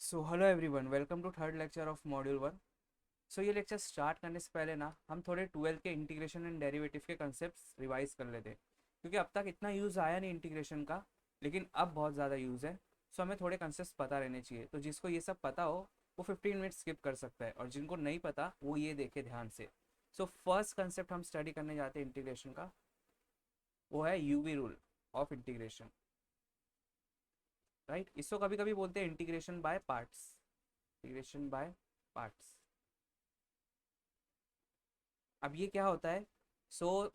So hello everyone, welcome to third lecture of module 1। So ये lecture start करने से पहले ना हम थोड़े ट्वेल्थ के इंटीग्रेशन एंड डेरिवेटिव के कंसेप्ट्स रिवाइज कर लेते हैं, क्योंकि अब तक इतना यूज़ आया नहीं इंटीग्रेशन का, लेकिन अब बहुत ज़्यादा यूज़ है। सो हमें थोड़े कंसेप्ट पता रहने चाहिए। तो जिसको ये सब पता हो वो 15 मिनट स्किप कर सकता है, और जिनको नहीं पता वो ये देखे ध्यान से। सो फर्स्ट कंसेप्ट हम स्टडी करने जाते हैं इंटीग्रेशन का, वो है UV rule of integration. Right, इसको कभी कभी बोलते हैं integration by parts. Integration by parts. अब ये क्या होता है?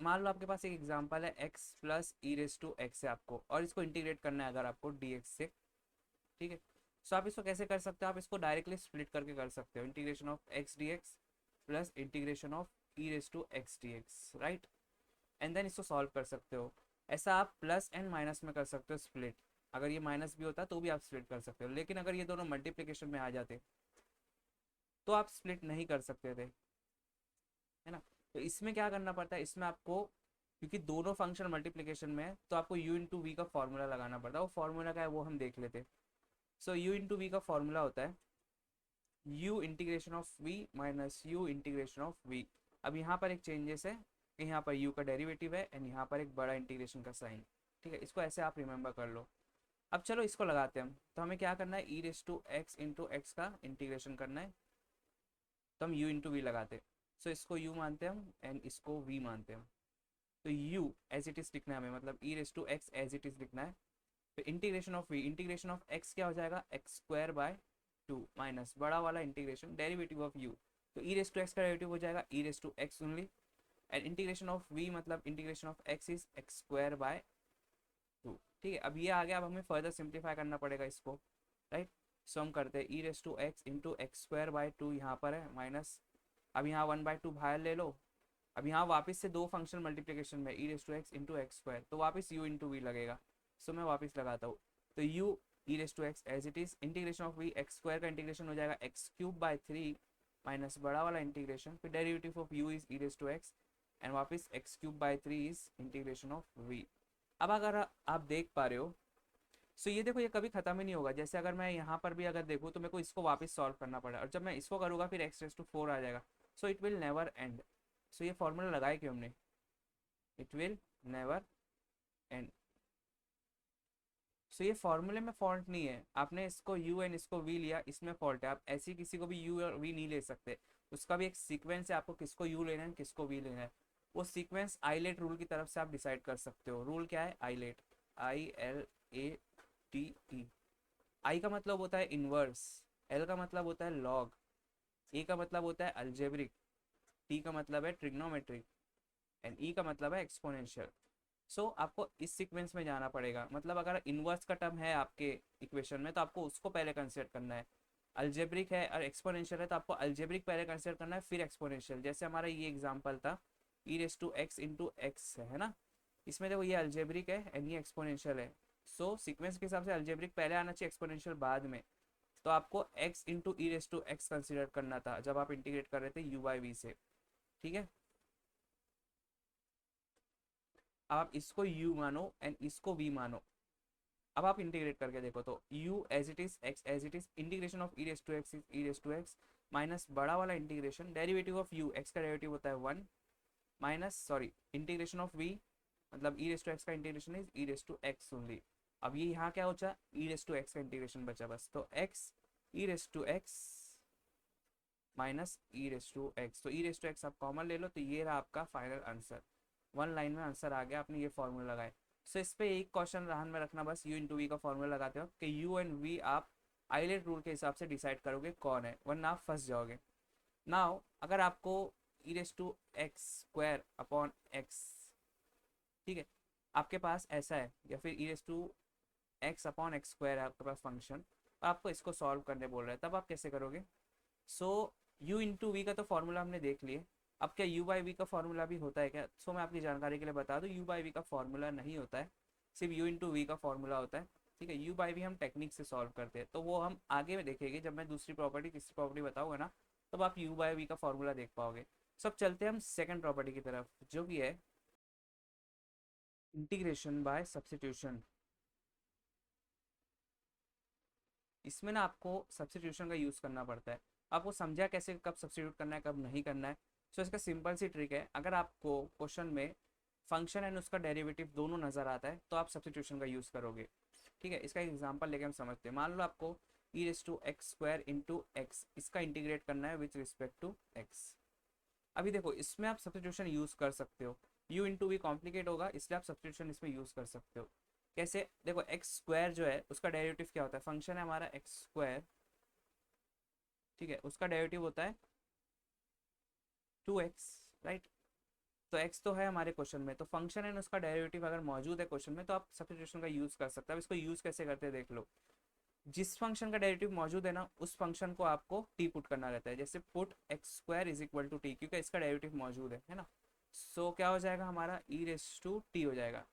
मान लो आपके पास एक एग्जांपल है x plus e raise to x है आपको, और इसको इंटीग्रेट करना है अगर आपको dx से। ठीक है। आप इसको कैसे कर सकते हो? आप इसको डायरेक्टली स्प्लिट करके कर सकते हो, integration of x dx plus integration of e raise to x d x, right. And then इसको सॉल्व कर सकते हो। ऐसा आप प्लस एंड माइनस में कर सकते हो स्प्लिट। अगर ये माइनस भी होता तो भी आप स्प्लिट कर सकते हो, लेकिन अगर ये दोनों मल्टीप्लीकेशन में आ जाते तो आप स्प्लिट नहीं कर सकते थे, है ना। तो इसमें क्या करना पड़ता है, इसमें आपको, क्योंकि दोनों फंक्शन मल्टीप्लिकेशन में है, तो आपको u इंटू वी का फॉर्मूला लगाना पड़ता है। वो फॉर्मूला क्या है वो हम देख लेते हैं। यू इंटू वी का फॉर्मूला होता है u integration of v minus u integration of v। अब यहाँ पर एक चेंजेस है कि यहाँ पर u का डेरिवेटिव है एंड यहाँ पर एक बड़ा इंटीग्रेशन का साइन। ठीक है, इसको ऐसे आप रिमेंबर कर लो। अब चलो इसको लगाते हैं हम। तो हमें क्या करना है, e raise to x into x का इंटीग्रेशन करना है। तो हम u इंटू वी लगाते हैं। इसको u मानते हैं हम एंड इसको v मानते हैं हम। तो u एज इट इज लिखना है हमें, मतलब e raise to x as it is लिखना है। फिर integration of v, integration of x क्या हो जाएगा, x square by two minus बड़ा वाला इंटीग्रेशन डेरिवेटिव ऑफ u। तो ई रेस टू एक्स का डेरिवेटिव हो जाएगा e raise to x only. And integration of v मतलब integration of x is x square by two. ठीक है, अब ये आ गया। अब हमें फर्दर सिंप्लीफाई करना पड़ेगा इसको, राइट। हम करते हैं e raise to x into x square by two, यहाँ पर है माइनस। अब यहाँ 1/2 बाहर ले लो। अब यहाँ वापस से दो फंक्शन मल्टीप्लिकेशन में, e raise to x into x square, तो वापस यू इंटू वी लगेगा। मैं वापस लगाता हूँ। तो u e raise to x as it is, integration of v x square का इंटीग्रेशन हो जाएगा x cube by three minus बड़ा वाला इंटीग्रेशन, फिर derivative of u is e raise to x and वापस x cube by three is integration of v. अब अगर आप देख पा रहे हो, ये देखो ये कभी खत्म ही नहीं होगा। जैसे अगर मैं यहाँ पर भी अगर देखूँ तो मेरे को इसको वापस सॉल्व करना पड़ेगा, और जब मैं इसको करूँगा फिर एक्स रेस टू फोर आ जाएगा। It will never and. ये फॉर्मूला लगाए क्यों हमने, इट विल नेवर एंड। ये फॉर्मूले में फॉल्ट नहीं है, आपने इसको u एंड इसको v लिया, इसमें फॉल्ट है। आप ऐसे किसी को भी u और v नहीं ले सकते। उसका भी एक सीक्वेंस है, आपको किसको u लेना है किसको v लेना है। वो सीक्वेंस आइलेट रूल की तरफ से आप डिसाइड कर सकते हो। रूल क्या है, आइलेट, ILATE। आई का मतलब होता है इनवर्स, एल का मतलब होता है लॉग, ए का मतलब होता है अल्जेब्रिक, टी का मतलब है ट्रिग्नोमेट्रिक, एंड ई का मतलब है एक्सपोनेंशियल। आपको इस सीक्वेंस में जाना पड़ेगा। मतलब अगर इनवर्स का टर्म है आपके इक्वेशन में तो आपको उसको पहले कंसिडर करना है। अल्जेब्रिक है और एक्सपोनेंशियल है तो आपको अल्जेब्रिक पहले कंसिडर करना है, फिर एक्सपोनेंशियल। जैसे हमारा ये एग्जांपल था e raise to x into x है ना। इसमें देखो ये अल्जेब्रिक है एंड ये एक्सपोनेंशियल है। सीक्वेंस के हिसाब से अल्जेब्रिक पहले आना चाहिए, एक्सपोनेंशियल बाद में। तो आपको x into e raise to x consider करना था जब आप इंटीग्रेट कर रहे थे u बाई वी से। ठीक है, अब आप इसको u मानो एंड इसको v मानो। अब आप इंटीग्रेट करके देखो तो u as it is, x as it is, integration of e raise to x is e raise to x minus बड़ा वाला integration derivative of u, x का डेरिवेटिव होता है one, minus sorry integration of v मतलब e raise to x का integration is e raise to x only. अब ये यहाँ क्या होता है, ई रेस टू एक्स का इंटीग्रेशन बचा बस। तो x E raise to x minus e raise to x, तो ई रेस टू एक्स आप कॉमन ले लो, तो ये रहा आपका फाइनल आंसर। वन लाइन में आंसर आ गया, आपने ये फॉर्मूला लगाए। इस पे एक क्वेश्चन ध्यान में रखना बस, यू इंटू वी का फॉर्मूला लगाते हो कि यू एंड वी आप आइलेट रूल के हिसाब से डिसाइड करोगे कौन है, वरना आप फंस जाओगे। नाउ अगर आपको e raise to x square upon x, ठीक है, आपके पास ऐसा है, या फिर e raise to x upon x square है आपके पास फंक्शन, आपको इसको सॉल्व करने बोल रहा है, तब आप कैसे करोगे। सो u इंटू वी का तो फॉर्मूला हमने देख लिए। अब क्या u बाई वी का फॉर्मूला भी होता है क्या? मैं आपकी जानकारी के लिए बता दूं, u बाई वी का फॉर्मूला नहीं होता है, सिर्फ u इंटू वी का फॉर्मूला होता है। ठीक है, u बाई वी हम टेक्निक से सॉल्व करते हैं, तो वो हम आगे में देखेंगे जब मैं दूसरी प्रॉपर्टी तीसरी प्रॉपर्टी बताऊंगा ना, तब आप u बाई वी का फॉर्मूला देख पाओगे। सब चलते हैं हम सेकेंड प्रॉपर्टी की तरफ, जो कि है इंटीग्रेशन बाय सब्सटीट्यूशन। इसमें ना आपको सब्स्टिट्यूशन का यूज़ करना पड़ता है। आपको समझा कैसे कब सब्स्टिट्यूट करना है कब नहीं करना है। सो इसका सिंपल सी ट्रिक है, अगर आपको क्वेश्चन में फंक्शन एंड उसका डेरिवेटिव दोनों नज़र आता है तो आप सब्स्टिट्यूशन का यूज़ करोगे। ठीक है, इसका एग्जांपल लेके हम समझते हैं। मान लो आपको e raise to x square into x इसका इंटीग्रेट करना है विथ रिस्पेक्ट टू एक्स। अभी देखो इसमें आप सब्स्टिट्यूशन यूज़ कर सकते हो, यू इंटू वी कॉम्प्लिकेट होगा इसलिए आप सब्स्टिट्यूशन इसमें यूज़ कर सकते हो। कैसे? देखो एक्स स्क्वायर जो है उसका डेरिवेटिव क्या होता है, फंक्शन है हमारा एक्स स्क्वायर, ठीक है, उसका डेरिवेटिव होता है 2x, राइट। तो x तो है हमारे क्वेश्चन में, तो फंक्शन है उसका डेरिवेटिव अगर मौजूद है क्वेश्चन में तो आप सब्स्टिट्यूशन का यूज़ कर सकते हैं। अब इसको यूज़ कैसे करते हैं देख लो। जिस फंक्शन का डेरिवेटिव मौजूद है ना उस फंक्शन को आपको टी पुट करना रहता है, जैसे put x square is equal to t, क्योंकि इसका डेरिवेटिव मौजूद है ना। सो क्या हो जाएगा हमारा ई रेस टू टी हो जाएगा,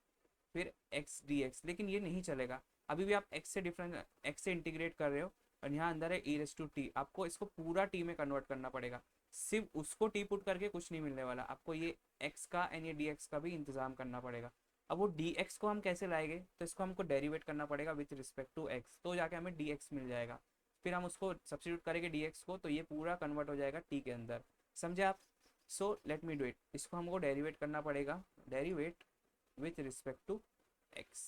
फिर एक्स डी एक्स। लेकिन ये नहीं चलेगा, अभी भी आप एक्स से डिफरेंट एक्स से इंटीग्रेट कर रहे हो और यहाँ अंदर है ई रेस टू टी, आपको इसको पूरा टी में कन्वर्ट करना पड़ेगा। सिर्फ उसको टी पुट करके कुछ नहीं मिलने वाला, आपको ये एक्स का एंड ये डी एक्स का भी इंतजाम करना पड़ेगा। अब वो डी एक्स को हम कैसे लाएंगे, तो इसको हमको डेरिवेट करना पड़ेगा विथ रिस्पेक्ट टू एक्स, तो जाके हमें डी एक्स मिल जाएगा। फिर हम उसको सब्स्टिट्यूट करेंगे डी एक्स को, तो ये पूरा कन्वर्ट हो जाएगा टी के अंदर। समझे आप? So let me do it, इसको हमको डेरिवेट करना पड़ेगा, derivate with respect to x.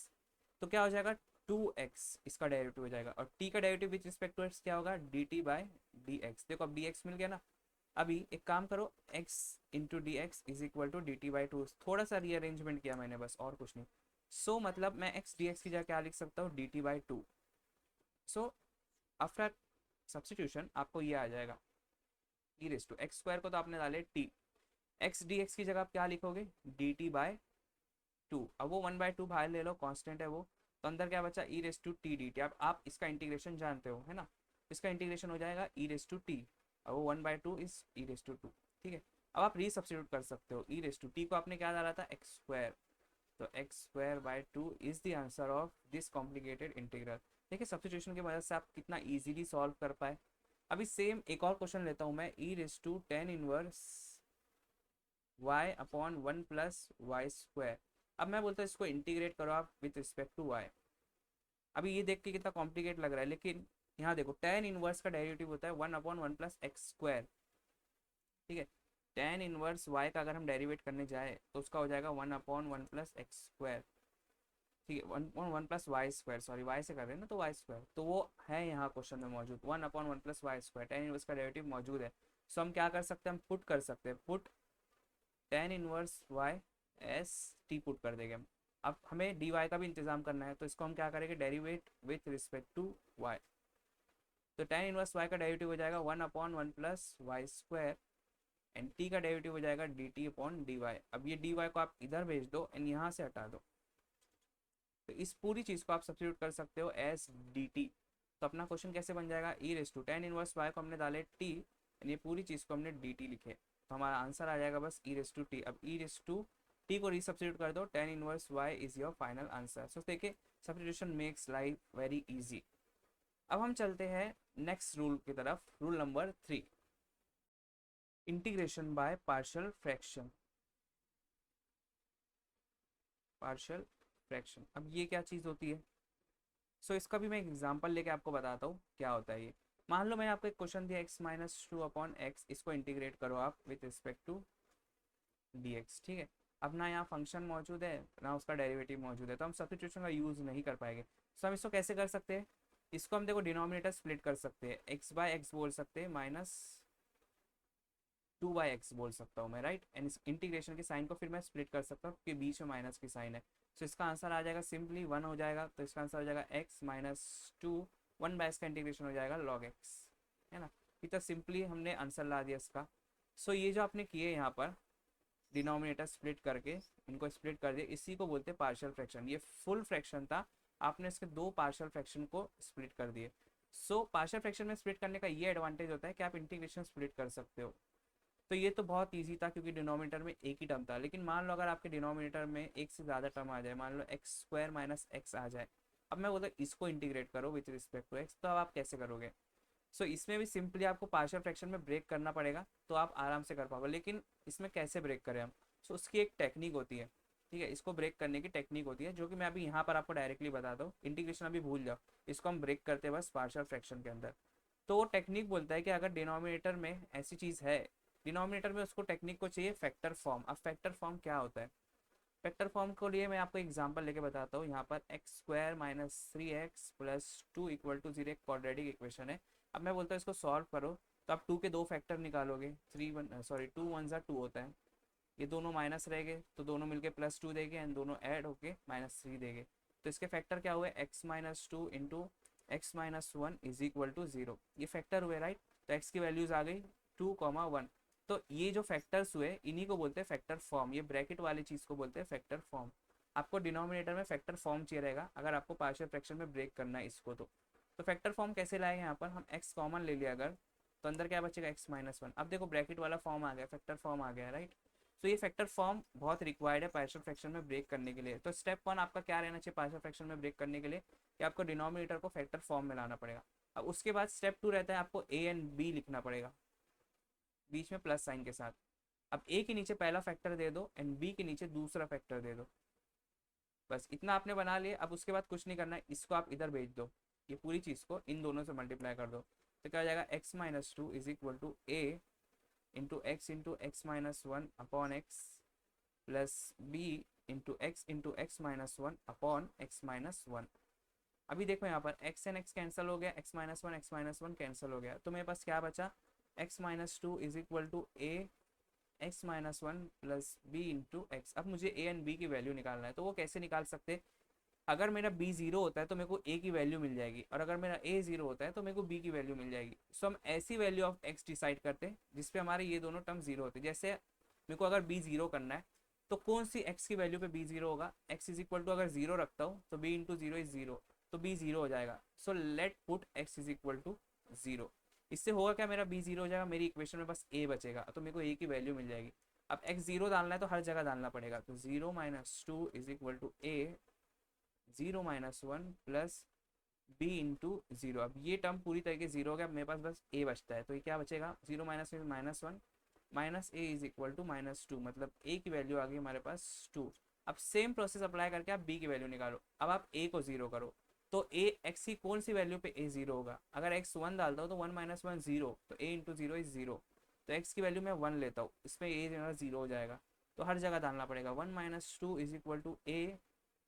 तो क्या हो जाएगा 2x इसका डेरिवेटिव हो जाएगा, और t का derivative with respect to x क्या होगा dt बाई डी एक्स। देखो अब dx मिल गया ना। अभी एक काम करो, x into d x is equal to d t by two, थोड़ा सा रीअरेंजमेंट किया मैंने बस, और कुछ नहीं। सो मतलब मैं x डी एक्स की जगह क्या लिख सकता हूँ D t by to. So after substitution आपको ये आ जाएगा e raise to x square को तो आपने डाले t, एक्स डी एक्स की जगह आप क्या लिखोगे डी टी बाई टू। अब वो 1/2 बाहर ले लो, कांस्टेंट है वो, तो अंदर क्या बचा e raise to t d t. अब आप इसका इंटीग्रेशन जानते हो है ना, इसका इंटीग्रेशन हो जाएगा ई रेस टू टी, अब वो 1/2 is e raise to two. ठीक है, अब आप री सब्स्टिट्यूट कर सकते हो, ई रेस टू टी को आपने क्या डाला था एक्स स्क्वायर, तो x square by two is the answer of this complicated integral. देखिए सब्स्टिट्यूशन की मदद से आप कितना ईजिली सॉल्व कर पाए। अभी सेम एक और क्वेश्चन लेता हूँ मैं, e raise to tan inverse y upon 1 plus y square. अब मैं बोलता हूँ इसको इंटीग्रेट करो आप विथ रिस्पेक्ट टू y। अभी ये देख के कितना कॉम्प्लिकेट लग रहा है, लेकिन यहाँ देखो टेन इनवर्स का डेरिवेटिव होता है 1/1 प्लस एक्स स्क्वायर। ठीक है, टेन इनवर्स y का अगर हम डेरिवेट करने जाए तो उसका हो जाएगा 1/1 प्लस एक्स स्क्वायर। ठीक है, 1/1 plus y square, sorry y से कर रहे हैं ना तो वाई स्क्वायर, तो वो है यहाँ क्वेश्चन में मौजूद 1/1 plus y square, tan inverse का डेरिवेटिव मौजूद है। सो हम क्या कर सकते हैं, हम पुट कर सकते हैं, put tan inverse y as t put कर देंगे हम। अब हमें डी वाई का भी इंतजाम करना है, तो इसको हम क्या करेंगे derivate with respect to y. तो टेन इनवर्स वाई का डेरिवेटिव हो जाएगा 1/1 plus y square, and t का डेरिवेटिव हो जाएगा d t upon d y. अब ये डी वाई को आप इधर भेज दो एंड यहाँ से हटा दो, तो इस पूरी चीज़ को आप सब्स्टिट्यूट कर सकते हो एस डी टी। तो अपना क्वेश्चन कैसे बन जाएगा, e raise to tan inverse y को हमने डाले टी एंड ये पूरी चीज़ को हमने डी टी लिखे, तो हमारा आंसर आ जाएगा बस ई रेस टू टी। अब ई रेस टू टी को रीसब्स्टिट्यूट कर दो, tan inverse y is your final answer. So देखिए substitution makes life very easy. अब हम चलते हैं नेक्स्ट रूल की तरफ, rule number 3, integration by partial fraction. Partial fraction, अब ये क्या चीज़ होती है? सो इसका भी मैं एक एग्जांपल लेके आपको बताता हूँ क्या होता है ये। मान लो मैंने आपको एक क्वेश्चन दिया x minus two upon x, इसको इंटीग्रेट करो आप विथ रिस्पेक्ट टू dx। ठीक है, अब ना यहाँ फंक्शन मौजूद है ना उसका डेरिवेटिव मौजूद है, तो हम सब्स्टिट्यूशन का यूज़ नहीं कर पाएंगे। सो हम इसको कैसे कर सकते हैं, इसको हम देखो डिनोमिनेटर स्प्लिट कर सकते हैं, एक्स बाय एक्स बोल सकते हैं, माइनस 2/x बोल सकता हूँ मैं, राइट। एंड इस इंटीग्रेशन के साइन को फिर मैं स्प्लिट कर सकता हूँ क्योंकि बीच में माइनस की साइन है। सो इसका आंसर आ जाएगा सिंपली 1 हो जाएगा, तो इसका आंसर हो जाएगा x माइनस टू, 1/x का इंटीग्रेशन हो जाएगा log x, है ना। इतना सिंपली हमने आंसर ला दिया इसका। सो ये जो आपने किए यहाँ पर डिनोमिनेटर स्प्लिट करके इनको स्प्लिट कर दिया, इसी को बोलते हैं पार्शियल फ्रैक्शन। ये फुल फ्रैक्शन था, आपने इसके दो पार्शियल फ्रैक्शन को स्प्लिट कर दिए। सो पार्शियल फ्रैक्शन में स्प्लिट करने का ये एडवांटेज होता है कि आप इंटीग्रेशन स्प्लिट कर सकते हो। तो ये तो बहुत इजी था क्योंकि डिनोमिनेटर में एक ही टर्म था, लेकिन मान लो अगर आपके डिनोमिनेटर में एक से ज़्यादा टर्म आ जाए, मान लो एक्स स्क्वायर माइनस एक्स आ जाए, अब मैं बोलता इसको इंटीग्रेट करो विथ रिस्पेक्ट टू एक्स, तो अब आप कैसे करोगे? सो इसमें भी सिंपली आपको पार्शियल फ्रैक्शन में ब्रेक करना पड़ेगा, तो आप आराम से कर पाओगे। लेकिन इसमें कैसे ब्रेक करें हम? सो उसकी एक टेक्निक होती है, ठीक है, इसको ब्रेक करने की टेक्निक होती है, जो कि मैं अभी यहाँ पर आपको डायरेक्टली बताता हूँ। इंटीग्रेशन अभी भूल जाओ, इसको हम ब्रेक करते हैं बस पार्शियल फ्रैक्शन के अंदर। तो वो टेक्निक बोलता है कि अगर डिनोमिनेटर में ऐसी चीज़ है, डिनोमिनेटर में उसको टेक्निक को चाहिए फैक्टर फॉर्म। अब फैक्टर फॉर्म क्या होता है? फैक्टर फॉर्म को लिए मैं आपको एग्जांपल लेके बताता हूँ। यहाँ पर x square minus 3x+2 equal to 0 एक क्वाड्रेटिक इक्वेशन है। अब मैं बोलता हूँ इसको सॉल्व करो, तो आप 2 के दो फैक्टर निकालोगे। 2 1 होता है, ये दोनों माइनस रहेंगे तो दोनों मिलके +2 देंगे, एंड दोनों ऐड होके -3 देंगे। तो इसके फैक्टर क्या हुए? x-2 into x-1 is equal to 0। ये फैक्टर हुए, राइट? तो x की वैल्यूज आ गई 2, 1। तो ये जो फैक्टर्स हुए इन्हीं को बोलते हैं फैक्टर फॉर्म। ये ब्रैकेट वाली चीज़ को बोलते हैं फैक्टर फॉर्म। आपको डिनोमिनेटर में फैक्टर फॉर्म चाहिए रहेगा अगर आपको पार्शियल फ्रैक्शन में ब्रेक करना है इसको। तो फैक्टर फॉर्म कैसे लाएंगे? यहाँ पर हम x कॉमन ले लिया अगर, तो अंदर क्या बचेगा? x-1। अब देखो ब्रैकेट वाला फॉर्म आ गया, फैक्टर फॉर्म आ गया, राइट? तो ये फैक्टर फॉर्म बहुत रिक्वायर्ड है पार्शियल फ्रैक्शन में ब्रेक करने के लिए। तो स्टेप 1 आपका क्या रहना चाहिए पार्शियल फ्रैक्शन में ब्रेक करने के लिए, कि आपको डिनोमिनेटर को फैक्टर फॉर्म में लाना पड़ेगा। अब उसके बाद स्टेप 2 रहता है आपको a एंड b लिखना पड़ेगा, बीच में प्लस साइन के साथ। अब a के नीचे पहला फैक्टर दे दो एंड b के नीचे दूसरा फैक्टर दे दो। बस इतना आपने बना लिया। अब उसके बाद कुछ नहीं करना है, इसको आप इधर भेज दो, ये पूरी चीज़ को इन दोनों से मल्टीप्लाई कर दो। तो क्या हो जाएगा? x-2 is equal to a into x-1 upon x plus b into x-1 upon x-1। अभी देखो यहाँ पर x एंड x कैंसिल हो गया, x-1 कैंसिल हो गया, तो मेरे पास क्या बचा? x-2 is equal to a x-1 plus b into x। अब मुझे a एंड b की वैल्यू निकालना है, तो वो कैसे निकाल सकते हैं? अगर मेरा b 0 होता है तो मेरे को a की वैल्यू मिल जाएगी, और अगर मेरा a 0 होता है तो मेरे को b की वैल्यू मिल जाएगी। सो हम ऐसी वैल्यू ऑफ x डिसाइड करते हैं जिसपे हमारे ये दोनों टर्म 0 होते हैं। जैसे मेरे को अगर b 0 करना है, तो कौन सी x की वैल्यू पे b 0 होगा? x इज इक्वल टू अगर 0 रखता हूँ तो b इंटू 0 इज 0, तो b 0 हो जाएगा। So let put x is equal to 0। इससे होगा क्या? मेरा b 0 हो जाएगा, मेरी इक्वेशन में बस a बचेगा, तो मेरे को a की वैल्यू मिल जाएगी। अब x 0 डालना है तो हर जगह डालना पड़ेगा, तो 0-2 is equal to a 0-1 plus b into 0। अब ये टर्म पूरी तरीके 0 हो गया, मेरे पास बस a बचता है, तो ये क्या बचेगा? 0-1 minus a is equal to -2, मतलब a की वैल्यू आ गई हमारे पास 2। अब सेम प्रोसेस अप्लाई करके आप b की वैल्यू निकालो। अब आप a को 0 करो, तो a x की कौन सी वैल्यू पे a 0 होगा? अगर x 1 डालता हूँ तो 1-1 0, तो a इंटू 0 इज 0। तो x की वैल्यू मैं 1 लेता हूँ, इसमें a मेरा 0 हो जाएगा, तो हर जगह डालना पड़ेगा। 1-2 is equal to a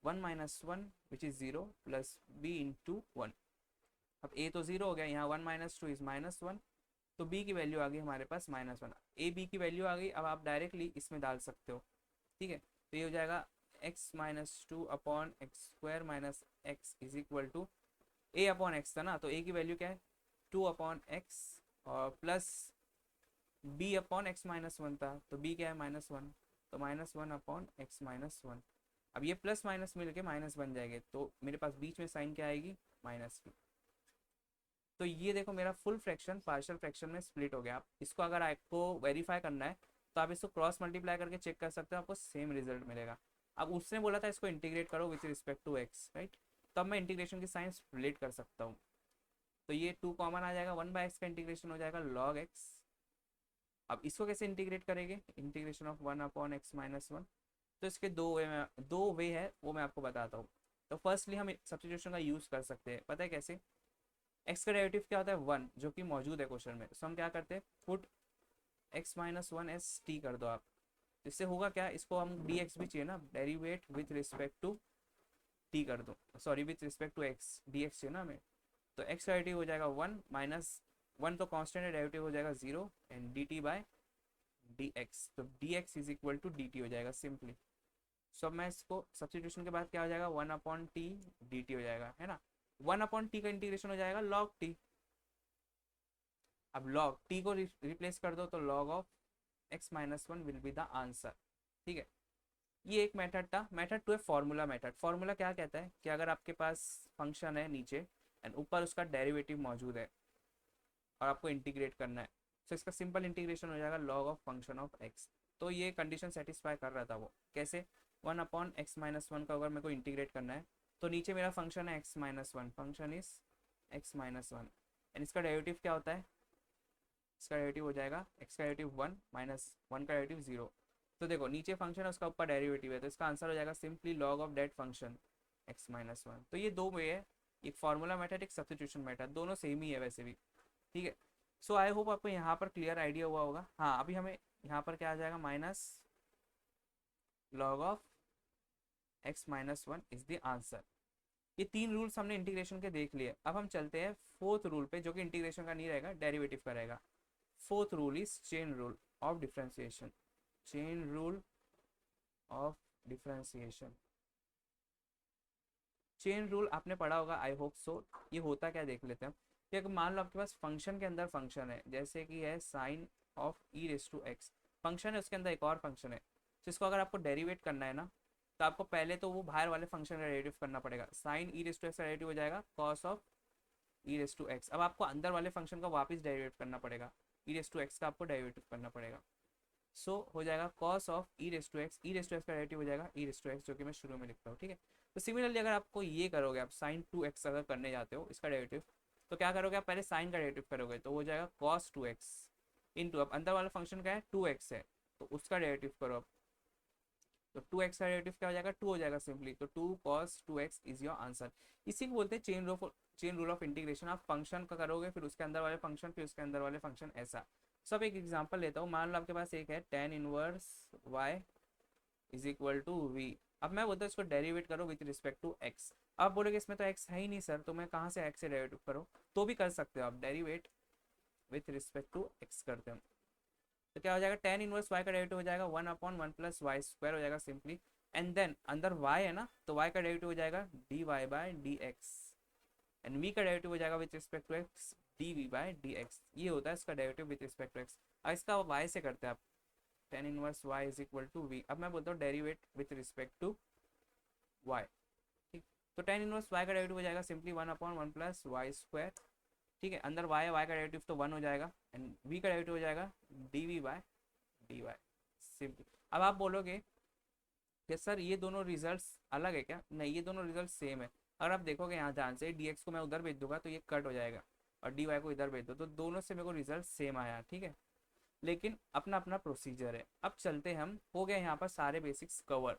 1-1 which is 0 plus b into 1। अब a तो 0 हो गया, यहाँ 1-2 इज -1, तो b की वैल्यू आ गई हमारे पास -1। a b की वैल्यू आ गई, अब आप डायरेक्टली इसमें डाल सकते हो, ठीक है? तो ये हो जाएगा x-2 upon x square minus x is equal to a upon x था ना, तो a की वैल्यू क्या है? 2 अपॉन एक्स, और प्लस b अपॉन x-1 था, तो b क्या है? -1, तो -1 अपॉन x-1। अब ये प्लस माइनस मिलके माइनस बन जाएंगे, तो मेरे पास बीच में साइन क्या आएगी? माइनस की। तो ये देखो मेरा फुल फ्रैक्शन पार्शियल फ्रैक्शन में स्प्लिट हो गया। आप इसको अगर आपको वेरीफाई करना है तो आप इसको क्रॉस मल्टीप्लाई करके चेक कर सकते हो, आपको सेम रिजल्ट मिलेगा। अब उसने बोला था इसको इंटीग्रेट करो with respect to x, right? तब मैं इंटीग्रेशन की साइन स्प्लिट कर सकता हूँ। तो ये 2 कॉमन आ जाएगा, 1/x का इंटीग्रेशन हो जाएगा log x। अब इसको कैसे इंटीग्रेट करेंगे? Integration of 1/x-1। तो इसके दो वे है, वो मैं आपको बताता हूँ। तो फर्स्टली हम सब्स्टिट्यूशन का यूज़ कर सकते हैं, पता है कैसे? एक्स का डेरिवेटिव क्या होता है? 1, जो कि मौजूद है क्वेश्चन में। सो हम क्या करते हैं? पुट x-1 एस टी कर दो आप। इससे होगा क्या? इसको हम dx भी चाहिए ना, derivate with respect to t कर दो, sorry with respect to x, dx चाहिए ना हमें। तो x का डेरिवेटिव हो जाएगा 1 माइनस 1, तो कॉन्स्टेंट है, डेरिवेटिव हो जाएगा 0, एंड dt बाय dx। तो dx is equal to dt हो जाएगा सिंपली। सो अब मैं इसको सब्स्टिट्यूशन के बाद क्या हो जाएगा? 1/t dt हो जाएगा, है ना? 1/t का इंटीग्रेशन हो जाएगा log t। अब log t को रिप्लेस कर दो, तो log of x-1 will be the answer, ठीक है? ये एक मेथड था। मेथड 2 है फॉर्मूला मेथड। फॉर्मूला क्या कहता है कि अगर आपके पास फंक्शन है नीचे एंड ऊपर उसका डेरिवेटिव मौजूद है और आपको इंटीग्रेट करना है, तो इसका सिंपल इंटीग्रेशन हो जाएगा log of function of x। तो ये कंडीशन सेटिस्फाई कर रहा था वो कैसे? 1/x-1 का अगर मेरे को इंटीग्रेट करना है, तो नीचे मेरा फंक्शन है x-1, function is x-1, and इसका डेरिवेटिव क्या होता है? इसका डेरिवेटिव हो जाएगा x का डेरिवेटिव 1 -1 का डेरिवेटिव 0, तो देखो नीचे फंक्शन है उसका ऊपर डेरिवेटिव है, तो इसका आंसर हो जाएगा simply log of that function x-1। तो ये दो वे है, एक फार्मूला मेथड एक सब्स्टिट्यूशन मेथड, दोनों सेम ही है वैसे भी, ठीक है। सो आई होप आपको यहाँ पर क्लियर आइडिया हुआ होगा। हाँ अभी हमें यहाँ पर क्या आ जाएगा, minus log of x-1 is the answer. ये तीन रूल्स हमने इंटीग्रेशन के देख लिए। अब हम चलते हैं फोर्थ रूल पे, जो कि इंटीग्रेशन का नहीं रहेगा, डेरिवेटिव का रहेगा। Fourth rule is chain rule of differentiation. Chain rule of differentiation, chain rule आपने पढ़ा होगा आई होप सो। ये होता क्या देख लेते हैं हम, कि अगर मान लो आपके पास फंक्शन के अंदर फंक्शन है, जैसे कि है sine of e raise to x, function है उसके अंदर एक और फंक्शन है, जिसको अगर आपको डेरिवेट करना है ना, तो आपको पहले तो वो बाहर वाले फंक्शन का डेरिवेटिव करना पड़ेगा। Sine e raise to x का डेरिवेटिव हो जाएगा cos of e raise to x. अब आपको अंदर वाले फंक्शन का वापस डेरिवेट करना पड़ेगा, ई रेस टू एक्स का आपको डेरिवेटिव करना पड़ेगा। सो हो जाएगा cos of e raise to x, e raise to x का डेरिवेटिव हो जाएगा ई रेस टू एक्स, जो कि मैं शुरू में लिखता हूँ, ठीक है। तो सिमिलरली अगर आपको ये करोगे, आप साइन टू एक्स अगर करने जाते हो इसका डेरिवेटिव, तो क्या करोगे, आप पहले साइन का डेरिवेटिव करोगे, तो हो जाएगा कॉस टू एक्स इंटू, अब अंदर वाला फंक्शन का है टू एक्स है, तो उसका डेरिवेटिव करो। तो टू एक्स का डेरिवेटिव क्या हो जाएगा, टू हो जाएगा सिंपली, तो two cos two x is your answer. इसी को बोलते हैं चेन रूल ऑफ इंटीग्रेशन। आप फंक्शन का करोगे, फिर उसके अंदर वाले फंक्शन, फिर उसके अंदर वाले फंक्शन, ऐसा। सब एक एग्जांपल लेता हूँ। मान लो आपके पास एक है tan inverse y is equal to v. अब मैं बोलता हूँ इसको डेरिवेट करो विथ रिस्पेक्ट टू एक्स। अब बोलोगे इसमें तो एक्स है ही नहीं सर, तो मैं कहाँ से एक्स से डेरिवेटिव करो, तो भी कर सकते हो आप, derivate with respect to x करते हो। तो क्या हो जाएगा, टेन इनवर्स वाई का डेरिवेटिव हो जाएगा one upon one plus y square हो जाएगा सिंपली। एंड देन अंदर वाई है ना, तो वाई का डेरिवेटिव हो जाएगा d y by d x, and v का डेरिवेटिव हो जाएगा with respect to x d v by d x. ये होता है इसका derivative with respect to x. अब इसका वाई से करते हैं आप, tan inverse y is equal to v. अब मैं बोलता हूँ derivate with respect to y, ठीक। तो टेन इनवर्स वाई का डेरिवेटिव हो जाएगा simply one upon one plus y square, ठीक है। अंदर वाई है, वाई का डेरिवेटिव तो वन हो जाएगा, एंड वी का डेरिवेटिव हो जाएगा d v by d y, simple. अब आप बोलोगे कि सर ये दोनों रिजल्ट्स अलग है क्या, नहीं ये दोनों रिजल्ट सेम है। अगर आप देखोगे यहाँ ध्यान से, डी एक्स को मैं उधर भेज दूंगा तो ये कट हो जाएगा, और डी वाई को इधर भेज दो तो दोनों से मेरे को रिजल्ट सेम आया, ठीक है। लेकिन अपना अपना प्रोसीजर है। अब चलते हैं, हम हो गए यहाँ पर सारे बेसिक्स कवर।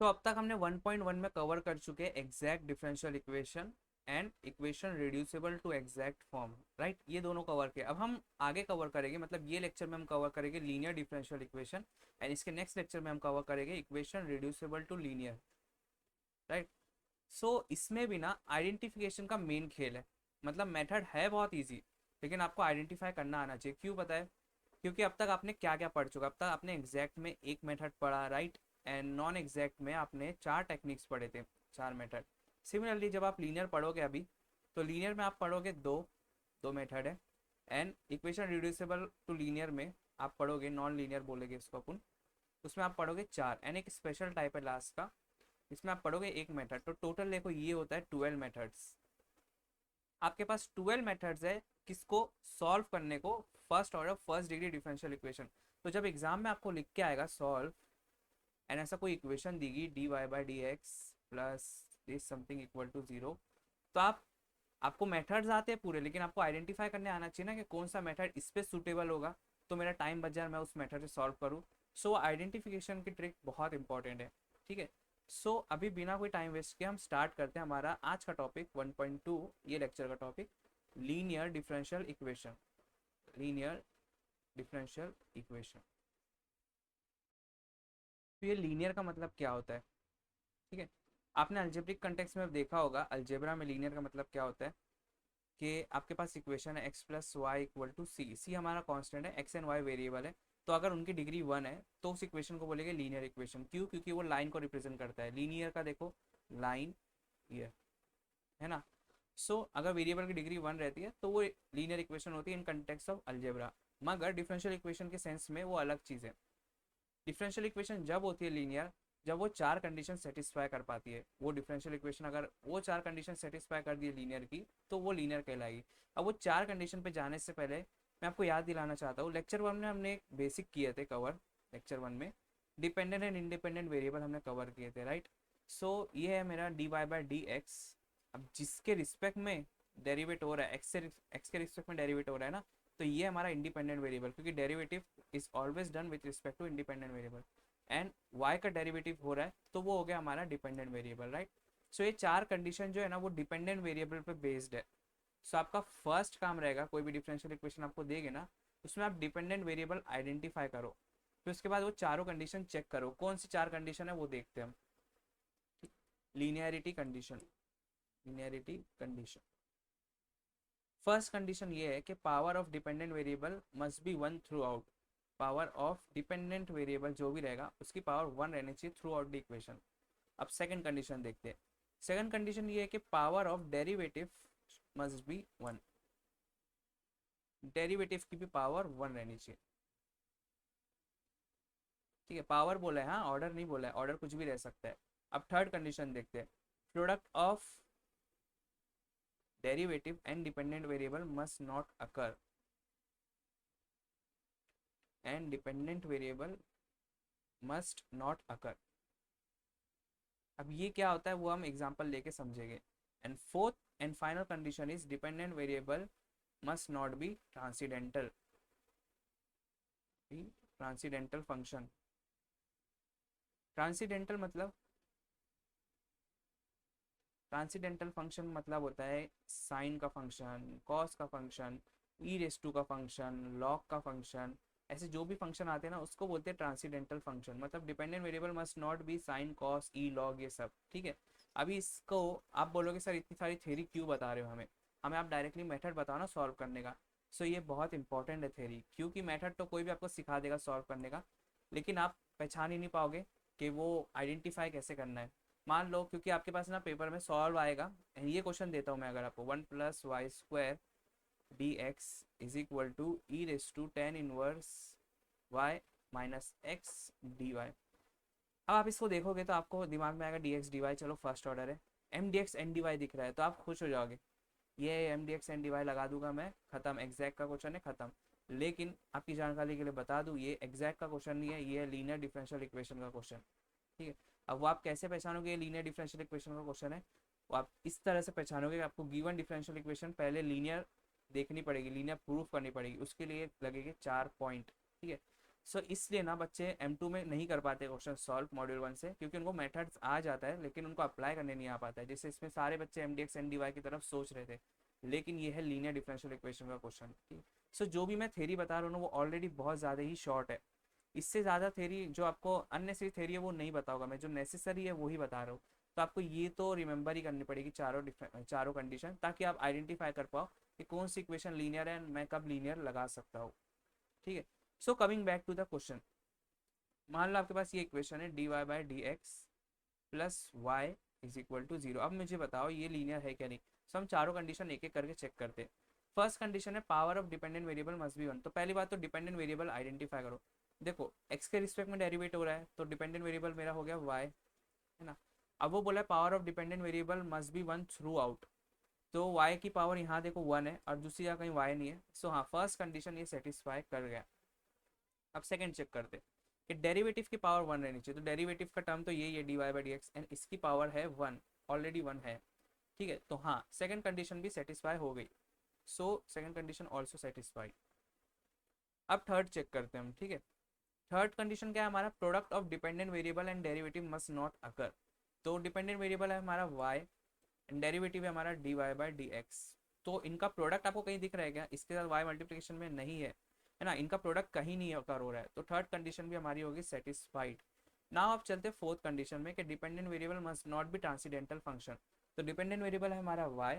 तो अब तक हमने 1.1 में कवर कर चुके हैं exact differential equation and equation reducible to exact form, right. ये दोनों कवर किए। अब हम आगे कवर करेंगे, मतलब ये लेक्चर में हम कवर करेंगे लीनियर डिफरेंशियल इक्वेशन, एंड इसके नेक्स्ट लेक्चर में हम कवर करेंगे equation reducible to linear, right. So इसमें भी ना आइडेंटिफिकेशन का मेन खेल है। मतलब मेथड है बहुत ईजी, लेकिन आपको आइडेंटिफाई करना आना चाहिए। क्यों पता है, क्योंकि अब तक आपने क्या क्या पढ़ चुका, अब तक आपने एग्जैक्ट में एक मेथड पढ़ा, राइट, एंड नॉन एग्जैक्ट में आपने चार टेक्निक्स पढ़े थे, चार मेथड। सिमिलरली जब आप लीनियर पढ़ोगे अभी, तो लीनियर में आप पढ़ोगे दो दो मेथड है, and equation reducible to linear में आप पढ़ोगे, नॉन लीनियर बोलेंगे इसको अपन, उसमें आप पढ़ोगे चार, एंड एक स्पेशल टाइप है लास्ट का, इसमें आप पढ़ोगे एक मेथड। तो टोटल देखो ये होता है 12 मेथड्स। आपके पास 12 मेथड्स है किसको सॉल्व करने को, first order first degree differential equation. तो जब एग्जाम में आपको लिख के आएगा सॉल्व, एंड ऐसा कोई इक्वेशन दीगी d y by d x plus this something equal to zero, तो आपको मेथड्स आते हैं पूरे, लेकिन आपको आइडेंटिफाई करने आना चाहिए ना कि कौन सा मेथड इस पे सूटेबल होगा, तो मेरा टाइम बच जाए, मैं उस मेथड से सॉल्व करूँ। सो आइडेंटिफिकेशन की ट्रिक बहुत इंपॉर्टेंट है, ठीक है। सो अभी बिना कोई टाइम वेस्ट के हम स्टार्ट करते हैं हमारा आज का टॉपिक 1.2, ये लेक्चर का topic linear differential equation. Linear differential equation, तो ये लीनियर का मतलब क्या होता है, ठीक है। आपने अल्जेब्रिक कंटेक्स्ट में देखा होगा, अलजेब्रा में लीनियर का मतलब क्या होता है, कि आपके पास इक्वेशन है x plus y equal to c, c हमारा कांस्टेंट है, एक्स एंड वाई वेरिएबल है। तो अगर उनकी डिग्री 1 है तो उस इक्वेशन को बोलेंगे लीनियर इक्वेशन। क्यों, क्योंकि वो लाइन को रिप्रेजेंट करता है। लीनियर का देखो लाइन ये है ना। अगर वेरिएबल की डिग्री 1 रहती है तो वो लीनियर इक्वेशन होती है इन कंटेक्स्ट ऑफ अलजेब्रा। मगर डिफरेंशियल इक्वेशन के सेंस में वो अलग चीज़ है। डिफरेंशियल इक्वेशन जब होती है लीनियर, जब वो चार कंडीशन सेटिस्फाई कर पाती है। वो डिफरेंशियल इक्वेशन अगर वो चार कंडीशन सेटिस्फाई कर दी है लीनियर की, तो वो लीनियर कहलाएगी। अब वो चार कंडीशन पे जाने से पहले मैं आपको याद दिलाना चाहता हूँ, लेक्चर 1 में हमने एक बेसिक किए थे कवर। लेक्चर 1 में डिपेंडेंट एंड इंडिपेंडेंट वेरिएबल हमने कवर किए थे, राइट। ये है मेरा d y by d x. अब जिसके रिस्पेक्ट में डेरिवेट हो रहा है, एक्स के रिस्पेक्ट में डेरिवेट हो रहा है ना, तो ये हमारा इंडिपेंडेंट वेरिएबल, क्योंकि derivative is always done with respect to independent variable, and y का डेरिवेटिव हो रहा है तो वो हो गया हमारा डिपेंडेंट वेरिएबल, राइट। सो ये चार कंडीशन जो है ना वो डिपेंडेंट वेरिएबल पे बेस्ड है। सो आपका फर्स्ट काम रहेगा, कोई भी डिफरेंशियल इक्वेशन आपको देगे ना, उसमें आप डिपेंडेंट वेरिएबल आइडेंटिफाई करो, फिर उसके बाद वो चारों कंडीशन चेक करो, कौन सी चार कंडीशन है वो देखते हैं हम। Linearity condition, linearity condition, first condition ये है कि power of dependent variable must be one through out, power of dependent variable जो भी रहेगा उसकी पावर वन रहनी चाहिए थ्रू आउट द इक्वेशन। अब सेकंड कंडीशन देखते हैं। सेकंड कंडीशन ये है कि power of derivative must be one, derivative की भी पावर वन रहनी चाहिए, ठीक है। पावर बोला है, हाँ, ऑर्डर नहीं बोला है, ऑर्डर कुछ भी रह सकता है। अब थर्ड कंडीशन देखते हैं। Product of derivative and dependent variable must not occur, and dependent variable must not occur. अब ये क्या होता है वो हम एग्जांपल लेके समझेंगे। And fourth and final condition is dependent variable must not be transcendental, transcendental function. Transcendental मतलब, ट्रांसीडेंटल फंक्शन मतलब होता है साइन का फंक्शन, कॉस का फंक्शन, ई रेस टू का फंक्शन, लॉग का फंक्शन, ऐसे जो भी फंक्शन आते हैं ना उसको बोलते हैं ट्रांसीडेंटल फंक्शन। मतलब dependent variable must not be sine cos E log ये सब, ठीक है। अभी इसको आप बोलोगे सर इतनी सारी थ्योरी क्यों बता रहे हो हमें, हमें आप डायरेक्टली मेथड बताओ ना सॉल्व करने का। सो ये बहुत इंपॉर्टेंट है थ्योरी, क्योंकि मेथड तो कोई भी आपको सिखा देगा सॉल्व करने का, लेकिन आप पहचान ही नहीं पाओगे कि वो आइडेंटिफाई कैसे करना है। मान लो, क्योंकि आपके पास ना पेपर में सॉल्व आएगा, ये क्वेश्चन देता हूँ मैं अगर आपको, one plus y square d x is equal to e raise to tan inverse y minus x d y. अब आप इसको देखोगे तो आपको दिमाग में आएगा डी एक्स डी वाई, चलो फर्स्ट ऑर्डर है, m d x n d y दिख रहा है तो आप खुश हो जाओगे, ये m d x n d y लगा दूंगा मैं, खत्म, एग्जैक्ट का क्वेश्चन है, खत्म। लेकिन आपकी जानकारी के लिए बता दूं ये एग्जैक्ट का क्वेश्चन नहीं है, ये है लीनियर डिफरेंशियल इक्वेशन का क्वेश्चन, ठीक है। अब वो आप कैसे पहचानोगे ये लीनियर डिफरेंशियल इक्वेशन का क्वेश्चन है, वो आप इस तरह से पहचानोगे कि आपको गिवन डिफरेंशियल इक्वेशन पहले लीनियर देखनी पड़ेगी, लीनियर प्रूफ करनी पड़ेगी, उसके लिए लगेंगे 4 पॉइंट, ठीक है। सो इसलिए ना बच्चे M2 में नहीं कर पाते क्वेश्चन सॉल्व मॉड्यूल 1 से, क्योंकि उनको मेथड्स आ जाता है लेकिन उनको अप्लाई करने नहीं आ पाता है, जैसे इसमें सारे बच्चे m d x n d y की तरफ सोच रहे थे, लेकिन ये है लीनियर डिफरेंशियल इक्वेशन का क्वेश्चन, ठीक है। सो जो भी मैं थ्योरी बता रहा हूँ ना वो ऑलरेडी बहुत ज़्यादा ही शॉर्ट है, इससे ज़्यादा थ्योरी जो आपको अननेसेसरी थ्योरी है वो नहीं बताऊंगा मैं, जो नेसेसरी है वो ही बता रहा हूँ। तो आपको ये तो रिमेंबर ही करनी पड़ेगी चारों कंडीशन, ताकि आप आइडेंटिफाई कर पाओ कि कौन सी इक्वेशन लीनियर है, मैं कब लीनियर लगा सकता हूँ, ठीक है। So coming back to the question, मान लो आपके पास ये इक्वेशन है d y by d x plus y is equal to zero. अब मुझे बताओ ये लीनियर है क्या नहीं। सो हम चारों कंडीशन एक एक करके चेक करते हैं। फर्स्ट कंडीशन है power of dependent variable must be one, तो पहली बात तो डिपेंडेंट वेरिएबल आइडेंटिफाई करो। देखो एक्स के रिस्पेक्ट में डेरिवेट हो रहा है तो डिपेंडेंट वेरिएबल मेरा हो गया वाई, है ना। अब वो बोला है power of dependent variable must be one through out, तो y की पावर यहाँ देखो वन है और दूसरी जगह कहीं y नहीं है। सो हाँ, फर्स्ट कंडीशन ये सेटिस्फाई कर गया। अब सेकंड चेक करते कि डेरिवेटिव की पावर वन रहनी चाहिए, तो डेरिवेटिव का टर्म तो यही है d y by d x, and इसकी पावर है वन, ऑलरेडी वन है, ठीक है। तो हाँ, सेकंड कंडीशन भी सेटिस्फाई हो गई। So second condition also satisfy. अब थर्ड चेक करते हैं हम, ठीक है। थर्ड कंडीशन क्या है हमारा, product of dependent variable and derivative must not occur. तो डिपेंडेंट वेरिएबल है हमारा y एंड डेरिवेटिव है हमारा d y by d x. तो इनका प्रोडक्ट आपको कहीं दिख रहा है क्या, इसके साथ y मल्टीप्लिकेशन में नहीं है ना, इनका प्रोडक्ट कहीं नहीं अकर हो रहा है, तो थर्ड कंडीशन भी हमारी होगी सेटिस्फाइड। नाउ आप चलते फोर्थ कंडीशन में कि dependent variable must not be transcendental function. तो डिपेंडेंट वेरिएबल है हमारा y,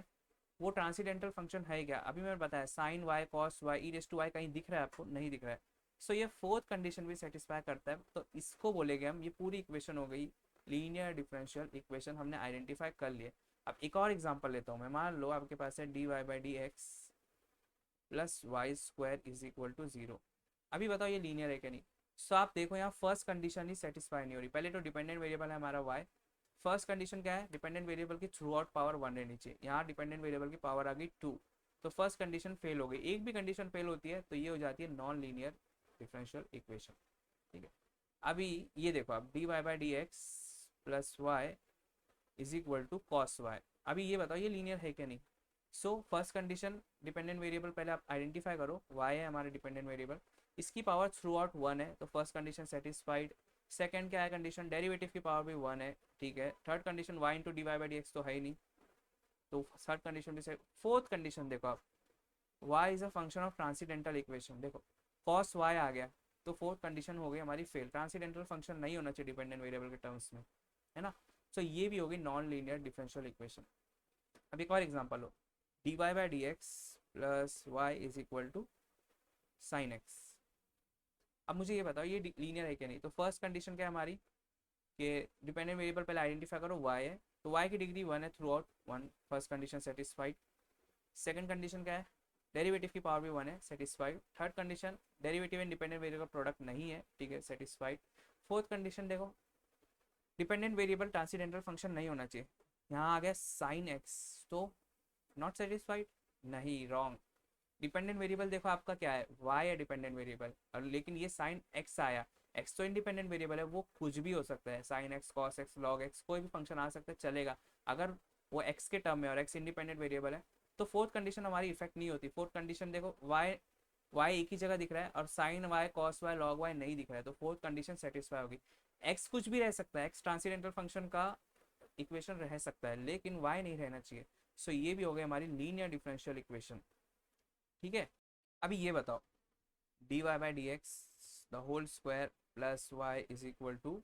वो ट्रांसीडेंटल फंक्शन है क्या, अभी मैंने बताया sine y cos y e raise to y, कहीं दिख रहा है आपको, नहीं दिख रहा है। सो ये फोर्थ कंडीशन भी सेटिस्फाई करता है, तो इसको बोलेंगे हम, ये पूरी इक्वेशन हो गई लीनियर डिफरेंशियल इक्वेशन, हमने आइडेंटिफाई कर लिए। अब एक और एग्जांपल लेता हूँ मैं, मान लो आपके पास है d y by d x plus y square is equal to zero. अभी बताओ ये लीनियर है क्या नहीं। सो आप देखो यहाँ फर्स्ट कंडीशन ही सेटिस्फाई नहीं हो रही, पहले तो डिपेंडेंट वेरिएबल है हमारा वाई, फर्स्ट कंडीशन क्या है, डिपेंडेंट वेरिएबल की थ्रू आउट पावर वन रहनी चाहिए, यहाँ डिपेंडेंट वेरिएबल की पावर आ गई टू, तो फर्स्ट कंडीशन फेल हो गई। एक भी कंडीशन फेल होती है तो ये हो जाती है नॉन लीनियर डिफरेंशियल इक्वेशन, ठीक है। अभी ये देखो आप d y by d x plus y is equal to cos y, अभी ये बताओ ये लीनियर है क्या नहीं। So first condition dependent variable पहले आप आइडेंटिफाई करो, y है हमारे डिपेंडेंट वेरिएबल, इसकी पावर थ्रू आउट 1 है, तो फर्स्ट कंडीशन सेटिस्फाइड। सेकंड क्या है कंडीशन, डेरिवेटिव की पावर भी 1 है, ठीक है। Third condition y into d y by d x तो है ही नहीं, तो थर्ड कंडीशन भी से। फोर्थ कंडीशन देखो आप, y is a function of transcendental equation, देखो cos y आ गया, तो फोर्थ कंडीशन हो गई हमारी फेल, ट्रांसीडेंटल फंक्शन नहीं होना चाहिए डिपेंडेंट वेरिएबल के टर्म्स में, है ना। सो ये भी होगी नॉन लीनियर डिफरेंशियल इक्वेशन। अब एक और एग्जांपल हो, dy by d x plus y is equal to sine x. अब मुझे ये बताओ ये लीनियर है क्या नहीं। तो फर्स्ट कंडीशन क्या है हमारी कि डिपेंडेंट वेरिएबल पहले आइडेंटिफाई करो, y है, तो y की डिग्री 1 है through out 1, first condition satisfied. Second condition क्या है, डेरिवेटिव की पावर भी 1 है, satisfied. Third condition derivative and dependent variable product नहीं है, ठीक है, सेटिस्फाइड। फोर्थ कंडीशन देखो, डिपेंडेंट वेरिएबल ट्रांसीडेंटल फंक्शन नहीं होना चाहिए, यहाँ आ गया साइन एक्स, तो नॉट सेटिस्फाइड, नहीं, रॉन्ग। डिपेंडेंट वेरिएबल देखो आपका क्या है, y है डिपेंडेंट वेरिएबल, और लेकिन ये साइन x आया, x तो इंडिपेंडेंट वेरिएबल है, वो कुछ भी हो सकता है, sine x cos x log x कोई भी फंक्शन आ सकता है, चलेगा अगर वो x के टर्म में और x इंडिपेंडेंट वेरिएबल है। तो फोर्थ कंडीशन हमारी इफेक्ट नहीं होती। फोर्थ कंडीशन देखो, y एक ही जगह दिख रहा है और sine y cos y log y नहीं दिख रहा है, तो फोर्थ कंडीशन सेटिस्फाई होगी। x कुछ भी रह सकता है, x ट्रांसीडेंटल फंक्शन का इक्वेशन रह सकता है, लेकिन y नहीं रहना चाहिए। सो ये भी हो गई हमारी लीनियर डिफरेंशियल इक्वेशन, ठीक है। अभी ये बताओ, dy by d x the whole square plus y is equal to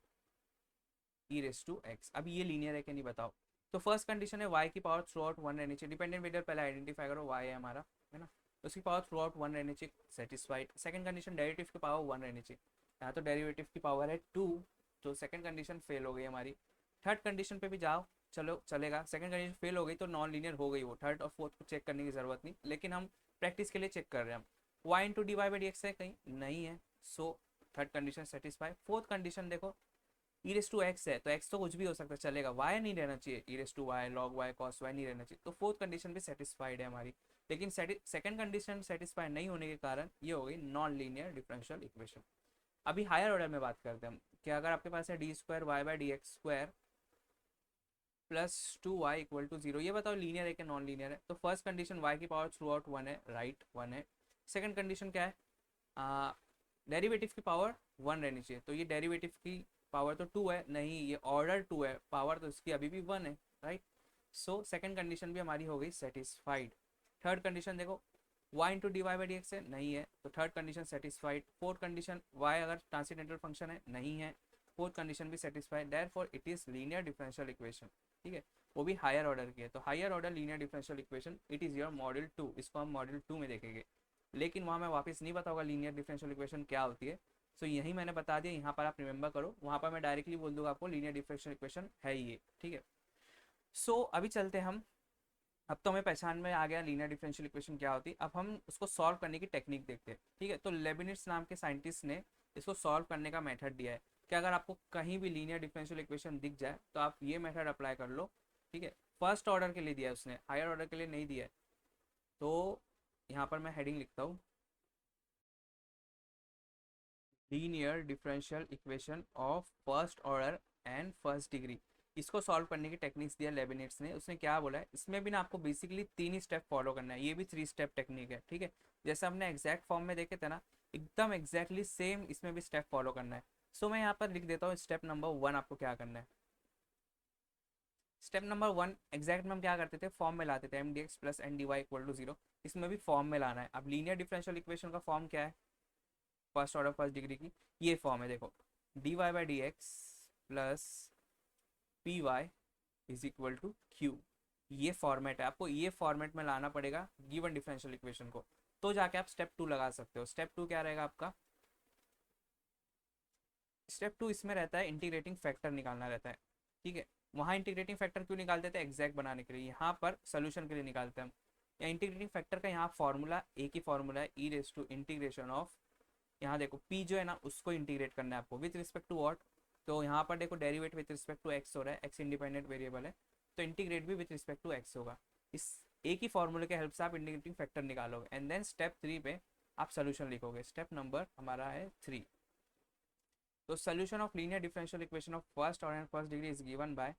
e raise to x, अब ये लीनियर है कि नहीं बताओ। तो फर्स्ट कंडीशन है y की पावर थ्रू आउट 1 रहनी चाहिए, डिपेंडेंट वेरिएबल पहले आइडेंटिफाई करो, y है हमारा, है ना, तो उसकी पावर थ्रू आउट 1 रहनी चाहिए, सेटिस्फाइड। सेकंड कंडीशन डेरिवेटिव की पावर 1 रहनी चाहिए, यहाँ तो डेरिवेटिव की पावर है 2, तो सेकंड कंडीशन फेल हो गई हमारी। थर्ड कंडीशन पे भी जाओ, चलो चलेगा, सेकंड कंडीशन फेल हो गई तो नॉन लीनियर हो गई वो, थर्ड और फोर्थ को चेक करने की जरूरत नहीं, लेकिन हम प्रैक्टिस के लिए चेक कर रहे हैं हम। y into d y by d x है कहीं नहीं है, so third condition satisfy. Fourth condition देखो, ई रेस टू एक्स है, तो एक्स तो कुछ भी हो सकता है, चलेगा, वाई नहीं रहना चाहिए, e raise to y log y cos y नहीं रहना चाहिए, तो फोर्थ कंडीशन भी सेटिस्फाइड है हमारी। लेकिन सेकंड कंडीशन सेटिस्फाइड नहीं होने के कारण ये हो गई नॉन लीनियर डिफरेंशियल इक्वेशन। अभी हायर ऑर्डर में बात करते हैं हम, कि अगर आपके पास है d square y by d x square plus 2y equal to 0, ये बताओ लीनियर है कि नॉन लीनियर है। तो फर्स्ट कंडीशन y की पावर थ्रू आउट 1 है, राइट 1 है। सेकंड कंडीशन क्या है, डेरिवेटिव की पावर 1 रहनी चाहिए, तो ये डेरिवेटिव की पावर तो 2 है, नहीं ये ऑर्डर 2 है, पावर तो इसकी अभी भी 1 है, राइट। सो सेकंड कंडीशन भी हमारी हो गई सेटिस्फाइड। थर्ड कंडीशन देखो, y into d y by d x है, नहीं है, तो third condition satisfied. Fourth condition y अगर ट्रांसीडेंटल फंक्शन है, नहीं है, फोर्थ कंडीशन भी satisfied, therefore it is linear differential equation, ठीक है, वो भी हायर ऑर्डर की है। तो higher order linear differential equation it is your module 2, इसको हम मॉड्यूल 2 में देखेंगे, लेकिन वहाँ मैं वापस नहीं बताऊंगा लीनियर डिफरेंशियल इक्वेशन क्या होती है। सो यही मैंने बता दिया, यहाँ पर आप रिमेंबर करो, वहाँ पर मैं डायरेक्टली बोल दूंगा आपको लीनियर डिफरेंशियल इक्वेशन है ये, ठीक है। सो अभी चलते हम, अब तो हमें पहचान में आ गया लीनियर डिफरेंशियल इक्वेशन क्या होती है, अब हम उसको सॉल्व करने की टेक्निक देखते हैं, ठीक है। तो लेबिनिट्स नाम के साइंटिस्ट ने इसको सॉल्व करने का मेथड दिया है कि अगर आपको कहीं भी लीनियर डिफरेंशियल इक्वेशन दिख जाए तो आप ये मेथड अप्लाई कर लो, ठीक है। फर्स्ट ऑर्डर के लिए दिया है उसने, हायर ऑर्डर के लिए नहीं दिया है। तो यहाँ पर मैं हेडिंग लिखता हूँ, linear differential equation of first order and first degree, इसको सॉल्व करने की टेक्निक्स दिया लेबिनिट्स ने। उसने क्या बोला है, इसमें भी ना आपको बेसिकली 3 ही स्टेप फॉलो करना है, ये भी 3 स्टेप टेक्निक है, ठीक है। जैसे हमने एग्जैक्ट फॉर्म में देखे थे ना, एकदम एग्जैक्टली सेम इसमें भी स्टेप फॉलो करना है। सो मैं यहाँ पर लिख देता हूँ स्टेप नंबर 1 आपको क्या करना है। स्टेप नंबर 1 एग्जैक्ट में हम क्या करते थे, फॉर्म में लाते थे, m d x plus n d y equal to 0, इसमें भी फॉर्म में लाना है। अब लीनियर डिफरेंशियल इक्वेशन का फॉर्म क्या है, फर्स्ट ऑर्डर फर्स्ट डिग्री की ये फॉर्म है, देखो d y by d x plus p y is equal to q, ये फॉर्मेट है, आपको ये फॉर्मेट में लाना पड़ेगा गिवन डिफरेंशियल इक्वेशन को, तो जाके आप स्टेप 2 लगा सकते हो। स्टेप 2 क्या रहेगा आपका, स्टेप 2 इसमें रहता है इंटीग्रेटिंग फैक्टर निकालना रहता है, ठीक है। वहाँ इंटीग्रेटिंग फैक्टर क्यों निकालते थे, एग्जैक्ट बनाने के लिए, यहाँ पर सोल्यूशन के लिए निकालते हैं हम। या इंटीग्रेटिंग फैक्टर का यहाँ फॉर्मूला एक ही फॉर्मूला है, e raise to integration of, यहाँ देखो p जो है ना उसको इंटीग्रेट करना है आपको विथ रिस्पेक्ट टू व्हाट, तो यहाँ पर देखो derivate with respect to x हो रहा है, x इंडिपेंडेंट वेरिएबल है, तो इंटीग्रेट भी विथ रिस्पेक्ट टू x होगा। इस एक ही फॉर्मूले के हेल्प से आप इंटीग्रेटिंग फैक्टर निकालोगे, एंड देन स्टेप 3 पे आप सोल्यूशन लिखोगे, स्टेप नंबर हमारा है 3। तो solution of linear differential equation of first order and first degree is given bye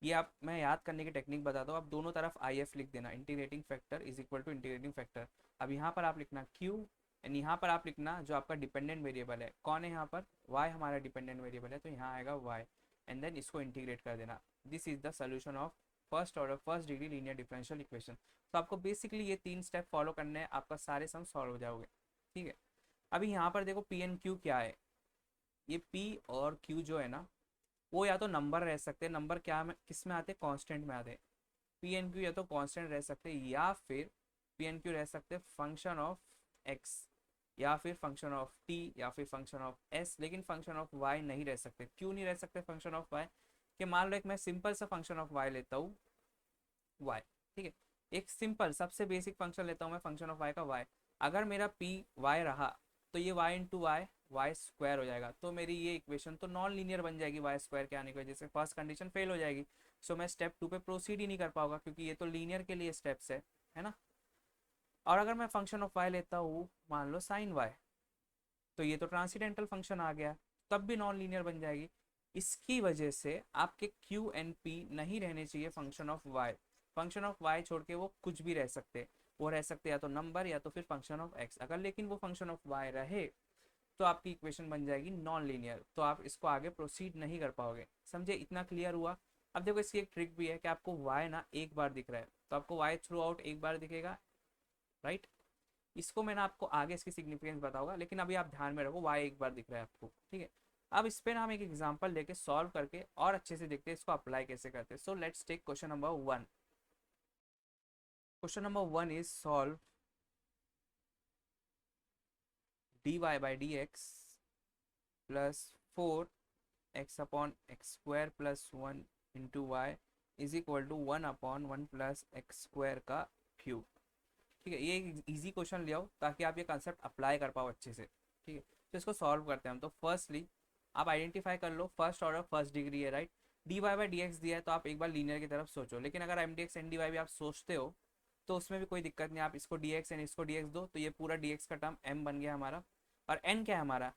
ये आप, मैं याद करने की टेक्निक बताता हूँ, आप दोनों तरफ आई एफ लिख देना, integrating factor is equal to integrating factor. अब यहाँ पर आप लिखना क्यू, एंड यहाँ पर आप लिखना जो आपका डिपेंडेंट वेरिएबल है, कौन है यहाँ पर, वाई हमारा डिपेंडेंट वेरिएबल है, तो यहाँ आएगा वाई, एंड देन इसको इंटीग्रेट कर देना। This is the solution of first order first degree linear differential equation. तो आपको बेसिकली ये 3 स्टेप फॉलो करने हैं, आपका सारे सम सॉल्व हो जाओगे। ठीक है, अभी यहाँ पर देखो पी एन क्यू क्या है, ये पी और क्यू जो है ना, वो या तो नंबर रह सकते हैं, नंबर क्या में किस में आते हैं, कांस्टेंट में आते हैं। पी एन क्यू या तो कांस्टेंट रह सकते हैं, या फिर पी एन क्यू रह सकते हैं फंक्शन ऑफ एक्स, या फिर फंक्शन ऑफ टी, या फिर फंक्शन ऑफ एस, लेकिन फंक्शन ऑफ वाई नहीं रह सकते। क्यों नहीं रह सकते फंक्शन ऑफ वाई, कि मान लो एक मैं सिंपल सा फंक्शन ऑफ वाई लेता हूँ, वाई, ठीक है, एक सिंपल सबसे बेसिक फंक्शन लेता हूँ मैं फंक्शन ऑफ वाई का वाई, अगर मेरा पी वाई रहा तो ये y into y y square हो जाएगा, तो मेरी ये इक्वेशन तो नॉन लीनियर बन जाएगी वाई स्क्वायर के आने की वजह से, फर्स्ट कंडीशन फेल हो जाएगी। सो मैं स्टेप 2 पे प्रोसीड ही नहीं कर पाऊंगा, क्योंकि ये तो लीनियर के लिए स्टेप्स है ना। और अगर मैं फंक्शन ऑफ वाई लेता हूँ मान लो साइन वाई, तो ये तो ट्रांसीडेंटल फंक्शन आ गया, तब भी नॉन लीनियर बन जाएगी। इसकी वजह से आपके क्यू एंड पी नहीं रहने चाहिए function of y, function of y छोड़ के वो कुछ भी रह सकते, वो रह सकते या तो नंबर या तो फिर फंक्शन ऑफ एक्स, अगर लेकिन वो फंक्शन ऑफ वाई रहे तो आपकी इक्वेशन बन जाएगी नॉन लीनियर, तो आप इसको आगे प्रोसीड नहीं कर पाओगे। समझे, इतना क्लियर हुआ। अब देखो इसकी एक ट्रिक भी है कि आपको वाई ना एक बार दिख रहा है, तो आपको वाई थ्रू आउट एक बार दिखेगा, राइट। इसको मैंने आपको आगे इसकी सिग्निफिकेंस बताऊंगा, लेकिन अभी आप ध्यान में रखो वाई एक बार दिख रहा है आपको, ठीक है। अब इस पे ना हम एक एग्जांपल लेके सॉल्व करके और अच्छे से देखते हैं इसको अप्लाई कैसे करते हैं। So let's take question number 1। Question number 1 is solve dy by dx plus 4x upon x square plus 1 into y is equal to 1/1 plus x square का क्यूब। ठीक है, ये एक इजी क्वेश्चन ले आओ ताकि आप ये कंसेप्ट अप्लाई कर पाओ अच्छे से। ठीक है, तो इसको सॉल्व करते हैं हम। तो फर्स्टली आप आइडेंटिफाई कर लो फर्स्ट ऑर्डर फर्स्ट डिग्री है, right. D y by d x दिया है तो आप एक बार लीनियर की तरफ सोचो, लेकिन अगर m d x n d y भी आप सोचते हो तो उसमें भी कोई दिक्कत नहीं, आप इसको डी एक्स एंड इसको डी एक्स दो, तो ये पूरा डी एक्स का टर्म एम बन गया हमारा। और एन क्या है हमारा,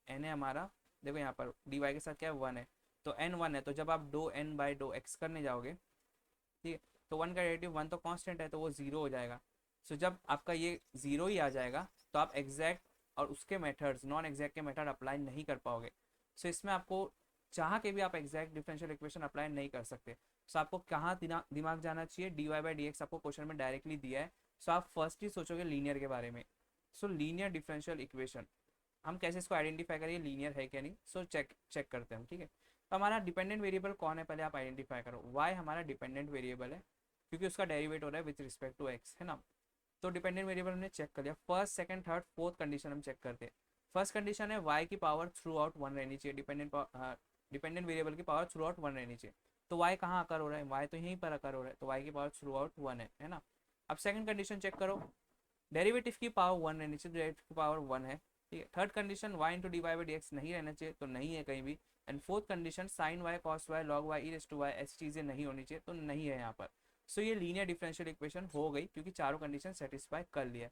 एन है हमारा, देखो यहाँ पर डी वाई के साथ क्या है, 1 है, तो एन 1 है, तो जब आप डो एन बाई डो एक्स करने जाओगे, ठीक है, तो 1 का डेरिवेटिव 1 तो कांस्टेंट है तो वो 0 हो जाएगा। सो जब आपका ये 0 ही आ जाएगा तो आप एग्जैक्ट और उसके मेथड्स नॉन एग्जैक्ट के मेथड अप्लाई नहीं कर पाओगे। सो इसमें आपको चाह के भी आप एग्जैक्ट डिफरेंशियल इक्वेशन अप्लाई नहीं कर सकते। सो आपको कहाँ दिमाग जाना चाहिए, d y by d x आपको क्वेश्चन में डायरेक्टली दिया है, सो आप फर्स्ट ही सोचोगे लीनियर के बारे में। सो लीनियर डिफरेंशियल इक्वेशन हम कैसे इसको आइडेंटिफाई करेंगे लीनियर है क्या नहीं, सो चेक चेक करते हैं हम, ठीक है। तो हमारा डिपेंडेंट वेरिएबल कौन है पहले आप आइडेंटिफाई करो, वाई हमारा डिपेंडेंट वेरिएबल है क्योंकि उसका डेरिवेट हो रहा है विथ रिस्पेक्ट टू एक्स, है ना। तो डिपेंडेंट वेरिएबल हमने चेक कर लिया, first second third fourth condition हम चेक करते हैं। फर्स्ट कंडीशन है वाई की पावर थ्रू आउट 1 रहनी चाहिए, डिपेंडेंट वेरिएबल की पावर थ्रू आउट 1 रहनी चाहिए। तो वाई कहाँ आकर हो रहा है, वाई तो यहीं पर आकर हो रहा है, तो वाई की पावर थ्रू आउट 1 है ना। अब सेकंड कंडीशन चेक करो, डेरिवेटिव की पावर 1 रहनी चाहिए, डेरिवेटिव की पावर 1 है, ठीक है। Third condition y into d y by d x नहीं रहना चाहिए, तो नहीं है कहीं भी। And fourth condition sine y cos y log y e raise to y ऐसी चीज़ें नहीं होनी चाहिए, तो नहीं है यहाँ पर। सो ये लीनियर डिफरेंशियल इक्वेशन हो गई क्योंकि चारों कंडीशन सेटिस्फाई कर लिया।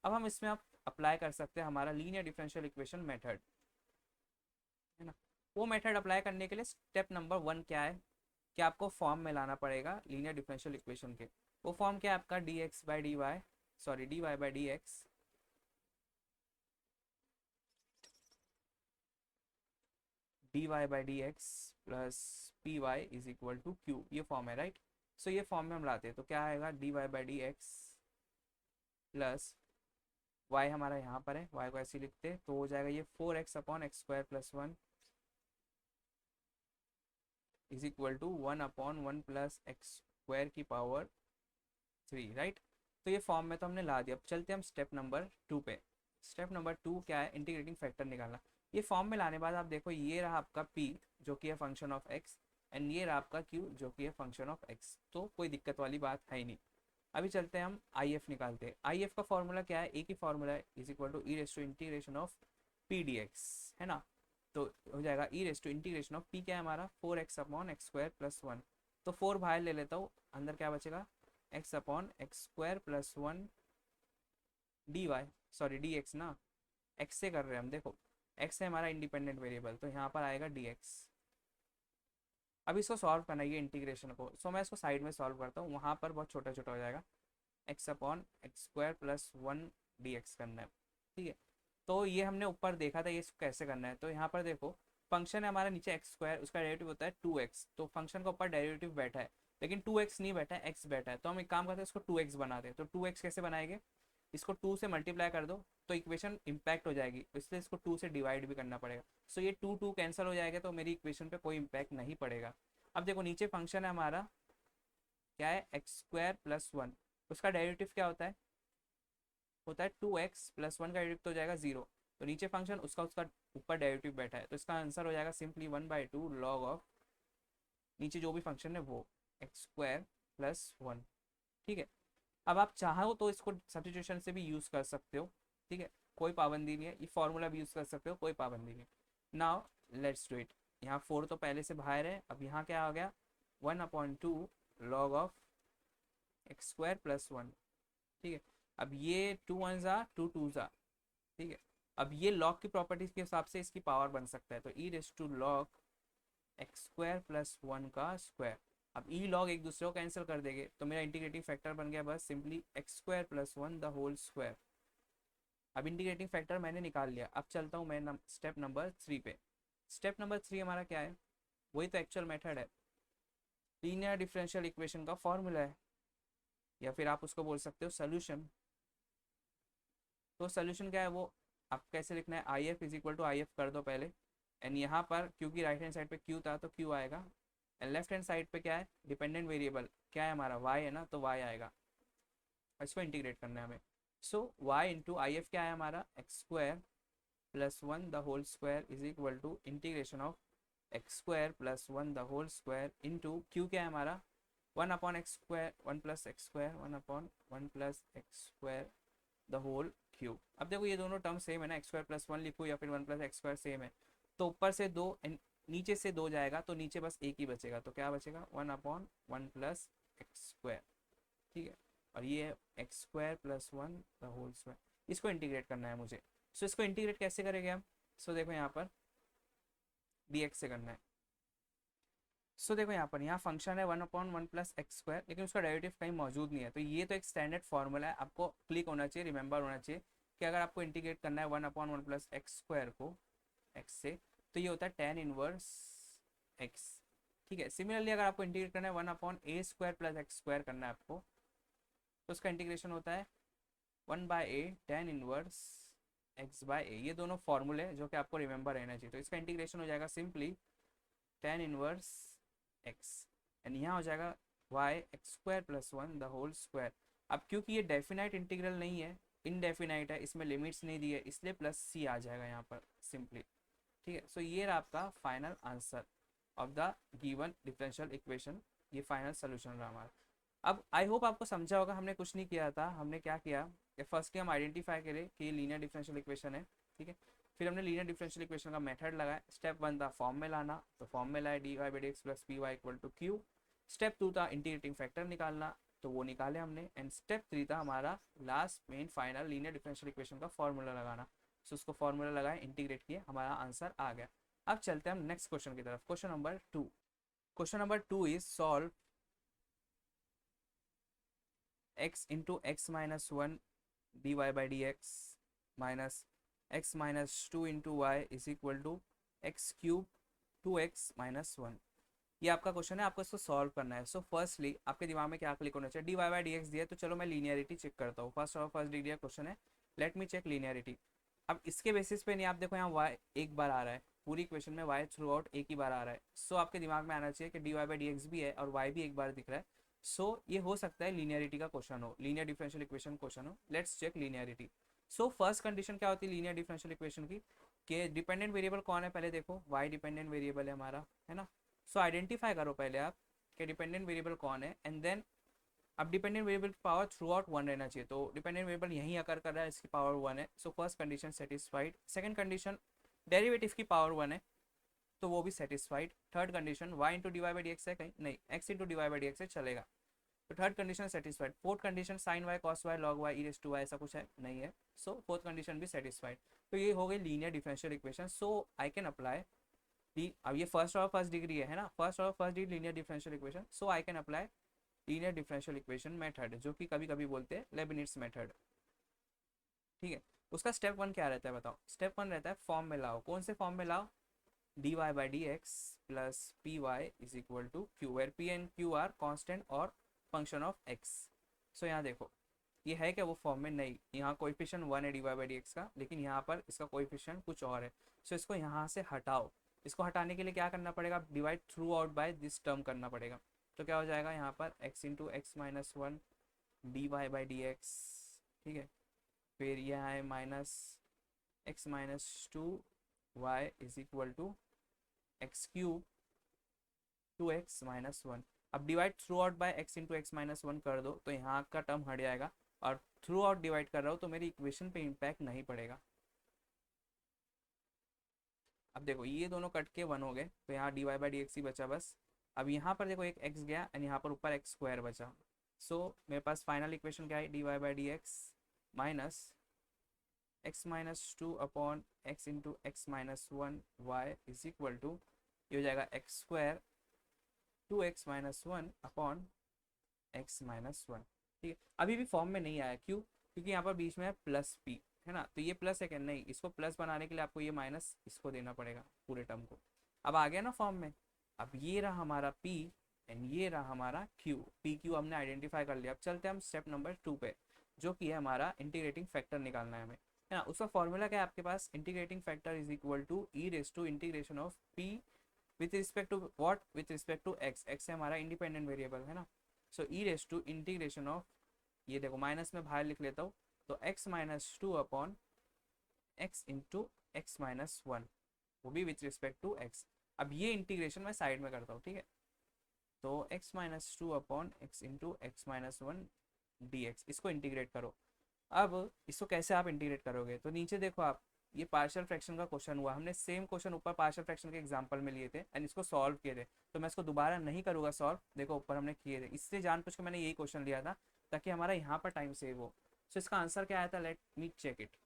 अब हम इसमें आप अप्लाई कर सकते हैं हमारा लीनियर डिफरेंशियल इक्वेशन मेथड, है ना। वो मेथड अप्लाई करने के लिए स्टेप नंबर 1 क्या है कि आपको फॉर्म में लाना पड़ेगा लीनियर डिफरेंशियल इक्वेशन के। वो फॉर्म क्या है आपका, d x by d y, sorry d y by d x d y by d x plus p y is equal to q, ये फॉर्म है, राइट। सो ये फॉर्म में हम लाते हैं तो क्या आएगा, d y by d x plus y हमारा यहाँ पर है, वाई को ऐसे लिखते हैं तो हो जाएगा ये 4x upon x square plus 1 is equal to 1/1 plus x square की पावर 3, राइट। तो ये फॉर्म में तो हमने ला दिया। अब चलते हैं हम स्टेप नंबर 2 पे। स्टेप नंबर 2 क्या है, इंटीग्रेटिंग फैक्टर निकालना। ये फॉर्म में लाने के बाद आप देखो ये रहा आपका p जो कि है फंक्शन ऑफ x, एंड ये रहा आपका q जो कि है फंक्शन ऑफ x, तो कोई दिक्कत वाली बात है ही नहीं। अभी चलते हैं हम आई एफ निकालते हैं। आई एफ का फॉर्मूला क्या है, एक ही फॉर्मूला है, is equal to e raise to integration of p d x, है ना। तो हो जाएगा e raise to integration of p क्या है हमारा 4x upon x square plus 1, तो 4 बाहर ले लेता हूँ, अंदर क्या बचेगा x upon x square plus 1 d y, sorry d x ना, एक्स से कर रहे हैं हम, देखो एक्स है हमारा इंडिपेंडेंट वेरिएबल, तो यहाँ पर आएगा डी एक्स, अब इसको सॉल्व करना है ये इंटीग्रेशन को, सो मैं इसको साइड में सॉल्व करता हूँ, वहाँ पर बहुत छोटा छोटा हो जाएगा। X upon x square plus one D x करना है, ठीक है। तो ये हमने ऊपर देखा था ये इसको कैसे करना है, तो यहाँ पर देखो फंक्शन है हमारा नीचे एक्स स्क्वायर, उसका डेरिवेटिव होता है 2x, तो फंक्शन का ऊपर डेरिवेटिव बैठा है, लेकिन 2x नहीं बैठा है, x बैठा है, तो हम एक काम करते हैं इसको 2x बना दें। तो 2x कैसे बनाएंगे, इसको 2 से मल्टीप्लाई कर दो तो इक्वेशन इम्पैक्ट हो जाएगी, इसलिए इसको 2 से डिवाइड भी करना पड़ेगा। सो ये 2 कैंसिल हो जाएगा, तो मेरी इक्वेशन पे कोई इम्पैक्ट नहीं पड़ेगा। अब देखो नीचे फंक्शन है हमारा क्या है, एक्स स्क्वायर प्लस वन, उसका डेरिवेटिव क्या होता है 2x प्लस वन का डेरिवेटिव तो हो जाएगा 0, तो नीचे फंक्शन उसका उसका ऊपर डेरिवेटिव बैठा है, तो इसका आंसर हो जाएगा सिंपली 1/2 लॉग ऑफ नीचे जो भी फंक्शन है वो एक्स स्क्वायर प्लस वन, ठीक है। अब आप चाहो तो इसको सब्स्टिट्यूशन से भी यूज़ कर सकते हो, ठीक है, कोई पाबंदी नहीं है, ये फॉर्मूला भी यूज़ कर सकते हो, कोई पाबंदी नहीं। Now let's do it. यहाँ 4 तो पहले से बाहर है, अब यहाँ क्या आ गया 1/2 log of x square plus one, ठीक है। अब ये 2 1 ज़ा 2 2 ज़ा, ठीक है। अब ये लॉग की प्रॉपर्टीज के हिसाब से इसकी पावर बन सकता है, तो e raise to log x square plus one का स्क्वायर। अब ई लॉग एक दूसरे को कैंसिल कर देंगे, तो मेरा इंटीग्रेटिंग फैक्टर बन गया बस simply x square plus one the whole square. अब इंटीग्रेटिंग फैक्टर मैंने निकाल लिया, अब चलता हूँ मैं स्टेप नंबर 3 पे। स्टेप नंबर 3 हमारा क्या है, वही तो एक्चुअल मेथड है, लीनियर डिफरेंशियल इक्वेशन का फॉर्मूला है, या फिर आप उसको बोल सकते हो सोल्यूशन। तो सोल्यूशन क्या है वो आप कैसे लिखना है, I F is equal to I F कर दो पहले, एंड यहाँ पर क्योंकि राइट हैंड साइड पे क्यू था तो क्यू आएगा, एंड लेफ्ट हैंड साइड पे क्या है डिपेंडेंट वेरिएबल क्या है हमारा वाई है ना, तो वाई आएगा, इसको इंटीग्रेट करना है हमें। So y into I F क्या है हमारा x square plus one the whole square is equal to integration of x square plus one the whole square into q क्या है हमारा 1/x² 1 + x² 1/1 + x² the whole cube. अब देखो ये दोनों टर्म सेम है ना, एक्स स्क्वायर प्लस वन लिखो या फिर 1 + x² सेम है, तो ऊपर से दो नीचे से दो जाएगा, तो नीचे बस एक ही बचेगा, तो क्या बचेगा 1/1 + x², ठीक है। और ये है x square plus one the whole square, इसको इंटीग्रेट करना है मुझे। सो इसको इंटीग्रेट कैसे करेंगे हम, सो देखो यहाँ पर dx से करना है। सो देखो यहाँ फंक्शन है 1/1 + x², लेकिन उसका डेरिवेटिव कहीं मौजूद नहीं है, तो ये तो एक स्टैंडर्ड फॉर्मूला है, आपको क्लिक होना चाहिए, रिमेंबर होना चाहिए कि अगर आपको इंटीग्रेट करना है 1/1 + x² को x से, तो ये होता है tan इनवर्स x, ठीक है। सिमिलरली अगर आपको इंटीग्रेट करना है 1/a² + x² करना है आपको, तो उसका इंटीग्रेशन होता है 1/a tan इनवर्स x/a, ये दोनों फॉर्मूले जो कि आपको रिमेंबर रहना चाहिए, तो इसका इंटीग्रेशन हो जाएगा simply tan inverse x, and यहाँ हो जाएगा y x² + 1 the whole square. अब क्योंकि ये डेफिनाइट इंटीग्रल नहीं है, इनडेफिनाइट है, इसमें लिमिट्स नहीं दी है, इसलिए प्लस सी आ जाएगा यहाँ पर सिंपली, ठीक है। सो ये रहा आपका final answer of the given differential equation, ये फाइनल सोल्यूशन रहा हमारा। अब आई होप आपको समझा होगा, हमने कुछ नहीं किया था, हमने क्या किया कि फर्स्टली हम आइडेंटिफाई करें कि लीनियर डिफरेंशियल इक्वेशन है, ठीक है। फिर हमने लीनियर डिफरेंशियल इक्वेशन का मेथड लगाया, स्टेप 1 था फॉर्म में लाना, तो फॉर्म में लाया dy/dx + py = q। स्टेप 2 था इंटीग्रेटिंग फैक्टर निकालना, तो वो निकाले हमने, एंड स्टेप 3 था हमारा last main final linear differential equation का फॉर्मूला लगाना। सो उसको फॉर्मूला लगाए, इंटीग्रेट किए, हमारा आंसर आ गया। अब चलते हैं हम नेक्स्ट क्वेश्चन की तरफ, question number 2। Question number 2 is solve x into x minus 1 dy/dx minus x minus 2 into y is equal to x cube 2x minus 1। ये आपका क्वेश्चन है, आपको इसको सॉल्व करना है। सो फर्स्टली आपके दिमाग में क्या क्लिक होना चाहिए, dy/dx दिया है, तो चलो मैं लीनियरिटी चेक करता हूँ। फर्स्ट डिग्री का क्वेश्चन है, लेट मी चेक लीनियरिटी। अब इसके बेसिस पे नहीं, आप देखो यहाँ y एक बार आ रहा है, पूरी इक्वेशन में y थ्रू आउट एक ही बार आ रहा है। सो आपके दिमाग में आना चाहिए कि dy/dx भी है और y भी एक बार दिख रहा है, सो ये हो सकता है लीनियरिटी का क्वेश्चन हो, लीनियर डिफरेंशियल इक्वेशन क्वेश्चन हो। Let's check linearity. So first condition क्या होती है लीनियर डिफरेंशियल इक्वेशन की, कि डिपेंडेंट वेरिएबल कौन है, पहले देखो y डिपेंडेंट वेरिएबल है हमारा, है ना। सो आइडेंटिफाई करो पहले आप कि डिपेंडेंट वेरिएबल कौन है, एंड देन अब डिपेंडेंट वेरिएबल की पावर थ्रू आउट वन रहना चाहिए, तो डिपेंडेंट वेरिएबल यहीं आकर कर रहा है, इसकी पावर वन है, सो first condition satisfied. Second condition derivative की पावर वन है, तो वो भी सेटिस्फाइड। Third condition y into dy/dx है, कहीं नहीं x इंटू dy/dx है, चलेगा, तो third condition satisfied. Fourth condition sin y cos y log y e⁻⁴ ऐसा कुछ है नहीं है, सो फोर्थ कंडीशन भी सेटिस्फाइड। तो ये हो गई linear differential equation. So I can apply अब ये फर्स्ट और फर्स्ट डिग्री है ना, फर्स्ट और first degree linear differential equation, so I can apply linear differential equation method, जो कि कभी कभी बोलते हैं लेबनिट्ज मेथड। ठीक है, उसका स्टेप वन क्या रहता है बताओ? स्टेप वन रहता है फॉर्म में लाओ। कौन से फॉर्म में लाओ? dy by dx plus py is equal to q, where p and q are constant और function of x। सो यहाँ देखो, ये है क्या वो फॉर्म में? नहीं, यहाँ कोएफिशिएंट 1 है dy by dx का, लेकिन यहाँ पर इसका कोएफिशिएंट कुछ और है। सो इसको यहाँ से हटाओ। इसको हटाने के लिए क्या करना पड़ेगा? Divide throughout by this term करना पड़ेगा। तो क्या हो जाएगा यहाँ पर x into x minus one d y by d x. ठीक है, फिर यह है minus x minus two y is equal to x cube two x minus one. अब divide throughout by x into x minus one कर दो तो यहाँ का टर्म हट जाएगा, और थ्रू आउट डिवाइड कर रहा हो तो मेरी इक्वेशन पे इम्पैक्ट नहीं पड़ेगा। अब देखो ये दोनों कट के वन हो गए, तो यहाँ d y by d x ही बचा बस। अब यहाँ पर देखो एक एक्स गया एंड यहाँ पर ऊपर एक्स स्क्वायर बचा। सो मेरे पास फाइनल इक्वेशन क्या है? D y by d x minus x minus two upon x into x minus one y is equal to, ये हो जाएगा x square two x minus one upon x minus one. ठीक है, अभी भी form में नहीं आया, क्यों? क्योंकि यहाँ पर बीच में है प्लस पी, है ना, तो ये प्लस है क्या? नहीं, इसको प्लस बनाने के लिए आपको ये माइनस इसको देना पड़ेगा पूरे टर्म को। अब आ गया ना फॉर्म में। अब ये रहा हमारा p एंड ये रहा हमारा q। p q हमने आइडेंटिफाई कर लिया। अब चलते हैं हम स्टेप नंबर 2 पे, जो कि है हमारा इंटीग्रेटिंग फैक्टर निकालना है हमें, है ना। उसका फॉर्मूला क्या है आपके पास? Integrating factor is equal to e raise to integration of p with respect to what? With respect to x। x है हमारा इंडिपेंडेंट वेरिएबल, है ना। So e raise to integration of, ये देखो माइनस में बाहर लिख लेता हूँ, तो x minus two upon x into x minus one, वो भी विथ रिस्पेक्ट टू x। अब ये इंटीग्रेशन मैं साइड में करता हूँ, ठीक है। तो x minus two upon x into x minus one D x, इसको इंटीग्रेट करो। अब इसको कैसे आप इंटीग्रेट करोगे? तो नीचे देखो आप, ये पार्शियल फ्रैक्शन का क्वेश्चन हुआ, हमने सेम क्वेश्चन ऊपर पार्शियल फ्रैक्शन के एग्जांपल में लिए थे एंड इसको सॉल्व किए थे, तो मैं इसको दोबारा नहीं करूँगा सॉल्व। देखो ऊपर हमने किए थे, इससे जान पूछ के मैंने यही क्वेश्चन लिया था ताकि हमारा यहाँ पर टाइम सेव हो। सो इसका आंसर क्या आया था? Let me check it.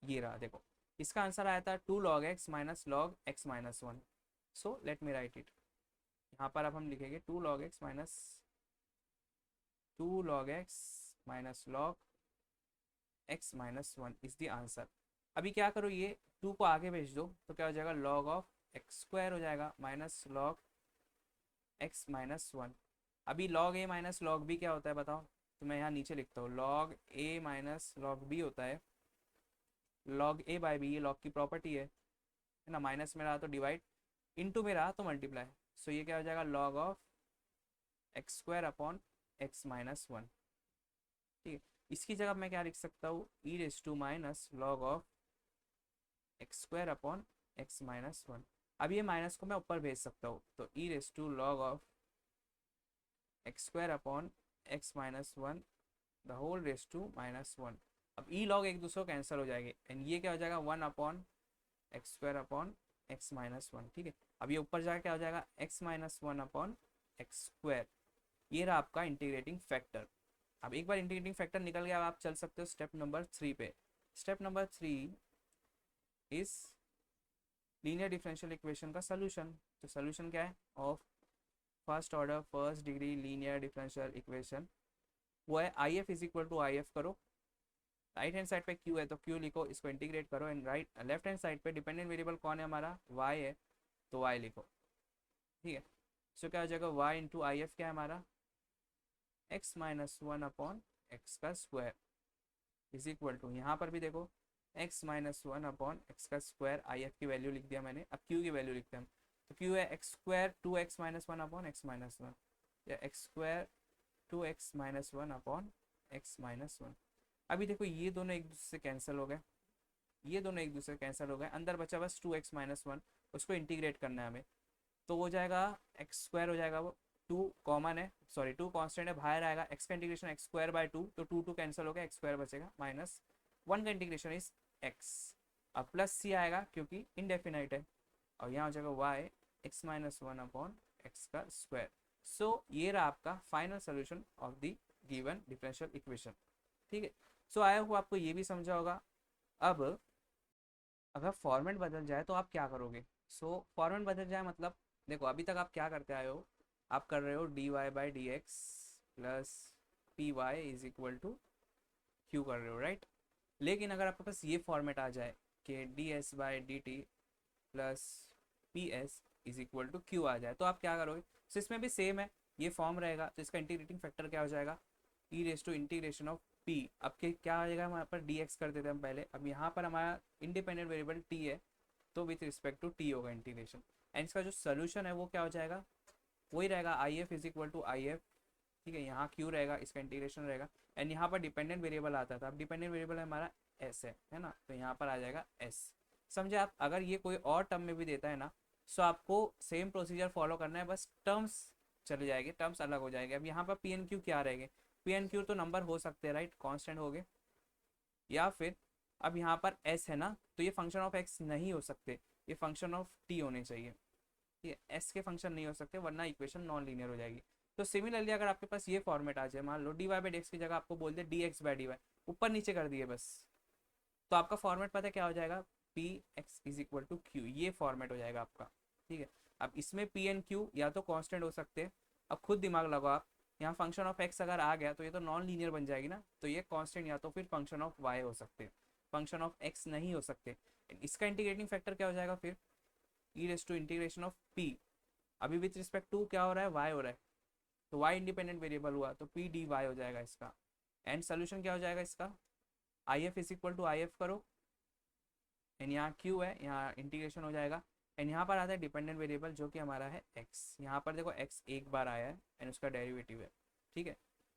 ये रहा देखो, इसका आंसर आया था two log x minus log x minus one. So let me write it. यहाँ पर अब हम लिखेंगे two log x minus two log x minus log x minus one is the answer. अभी क्या करो, ये टू को आगे भेज दो तो क्या हो जाएगा? लॉग ऑफ एक्स स्क्वायर हो जाएगा minus log x minus one. अभी लॉग ए माइनस लॉग बी क्या होता है बताओ? तो मैं यहाँ नीचे लिखता हूँ, लॉग ए माइनस लॉग बी होता है लॉग ए बाई बी, ये लॉग की प्रॉपर्टी है ना। माइनस में रहा तो डिवाइड, इनटू में रहा तो मल्टीप्लाई। सो ये क्या हो जाएगा? Log of x square upon x minus one. ठीक है, इसकी जगह मैं क्या लिख सकता हूँ? E raise to minus log of x square upon x minus one. अब ये माइनस को मैं ऊपर भेज सकता हूँ, तो e raise to log of x square upon x minus one the whole raise to minus one. अब ई लॉग एक दूसरे को कैंसिल हो जाएंगे एंड ये क्या हो जाएगा? One upon x square upon x minus one. ठीक है, अब ये ऊपर जाकर क्या हो जाएगा? X minus one upon x square. ये रहा आपका इंटीग्रेटिंग फैक्टर। अब एक बार इंटीग्रेटिंग फैक्टर निकल गया, अब आप चल सकते हो स्टेप नंबर 3 पे। Step number 3 is linear differential equation का सोल्यूशन। तो सोल्यूशन क्या है? Of first order first degree linear differential equation, वो है I F is equal to I F करो। राइट हैंड साइड पे क्यू है तो क्यू लिखो, इसको इंटीग्रेट करो and right left hand side पे डिपेंडेंट वेरिएबल कौन है हमारा? वाई है, तो वाई लिखो। ठीक है, सो क्या हो जाएगा? वाई इंटू आई एफ क्या है हमारा? X minus one upon x का स्क्वायर इज इक्वल टू, यहाँ पर भी देखो x minus one upon x का स्क्वायर, आई एफ की वैल्यू लिख दिया मैंने। अब क्यू की वैल्यू लिखते हैं हम, तो क्यू है x square two x minus one upon x minus one, या x square two x minus one upon x minus one. अभी देखो ये दोनों एक दूसरे से कैंसिल हो गए, ये दोनों एक दूसरे कैंसिल हो गए, अंदर बचा बस टू एक्स माइनस वन, उसको इंटीग्रेट करना है हमें। तो हो जाएगा एक्स स्क्वायर हो जाएगा, वो टू कॉमन है, सॉरी टू कांस्टेंट है, बाहर आएगा एक्स का integration x square by two, तो टू टू कैंसिल हो गया, एक्स स्क्वायर बचेगा माइनस वन का इंटीग्रेशन इज एक्स। अब प्लस सी आएगा क्योंकि इनडेफिनाइट है, और यहाँ हो जाएगा y x minus one upon x का स्क्वायर। सो ये रहा आपका final solution of the given differential equation. ठीक है, सो आई होप आपको ये भी समझा होगा। अब अगर फॉर्मेट बदल जाए तो आप क्या करोगे? सो फॉर्मेट बदल जाए मतलब, देखो अभी तक आप क्या करते आए हो, आप कर रहे हो d y by d x plus p y is equal to q कर रहे हो, राइट? लेकिन अगर आपके पास ये फॉर्मेट आ जाए कि d s by d t plus p s is equal to q आ जाए, तो आप क्या करोगे? तो इसमें भी सेम है, ये फॉर्म रहेगा, तो इसका इंटीग्रेटिंग फैक्टर क्या हो जाएगा? E raise to integration of p. अब के क्या आ जाएगा, हमारे पर डी एक्स कर देते हैं हम पहले, अब यहाँ पर हमारा इंडिपेंडेंट वेरिएबल टी है, तो विथ रिस्पेक्ट टू टी होगा इंटीग्रेशन। एंड इसका जो सोल्यूशन है वो क्या हो जाएगा? वही रहेगा I F is equal to I F, ठीक है, यहाँ क्यू रहेगा, इसका इंटीग्रेशन रहेगा। एंड यहाँ पर डिपेंडेंट वेरिएबल आता था, अब डिपेंडेंट वेरिएबल हमारा एस है ना, तो यहाँ पर आ जाएगा एस। समझे आप? अगर ये कोई और टर्म में भी देता है ना, सो आपको सेम प्रोसीजर फॉलो करना है, बस टर्म्स चले जाएंगे, टर्म्स अलग हो जाएंगे। अब यहाँ पर पी एन क्यू क्या रहेंगे? पी एन क्यू तो नंबर हो सकते हैं, राइट, कांस्टेंट हो गए, या फिर अब यहाँ पर एस है ना, तो ये फंक्शन ऑफ एक्स नहीं हो सकते, ये फंक्शन ऑफ टी होने चाहिए, ये एस के फंक्शन नहीं हो सकते, वरना इक्वेशन नॉन लीनियर हो जाएगी। तो सिमिलरली अगर आपके पास ये फॉर्मेट आ जाए, मान लो d y by d x की जगह आपको बोल दे d x by d y, ऊपर नीचे कर दिए बस, तो आपका फॉर्मेट पता है क्या हो जाएगा? P x is equal to q, ये फॉर्मेट हो जाएगा आपका, ठीक है। अब इसमें पी एन क्यू या तो कांस्टेंट हो सकते हैं, अब खुद दिमाग लगाओ आप, यहाँ फंक्शन ऑफ एक्स अगर आ गया तो ये तो नॉन लीनियर बन जाएगी ना, तो ये कांस्टेंट या तो फिर फंक्शन ऑफ वाई हो सकते हैं, फंक्शन ऑफ एक्स नहीं हो सकते। इसका इंटीग्रेटिंग फैक्टर क्या हो जाएगा फिर? E raise to integration of p, अभी विथ रिस्पेक्ट टू क्या हो रहा है? वाई हो रहा है, तो वाई इंडिपेंडेंट वेरिएबल हुआ, तो पी डी वाई हो जाएगा इसका। एंड सोल्यूशन क्या हो जाएगा इसका? I F is equal to I F करो, एंड यहाँ क्यू है, यहाँ इंटीग्रेशन हो जाएगा। एंड यहाँ पर आता है डिपेंडेंट वेरिएबल जो कि हमारा है एक्स, यहाँ पर देखो एक्स एक बार आया है एंड उसका डेरिवेटिव है, ठीक है।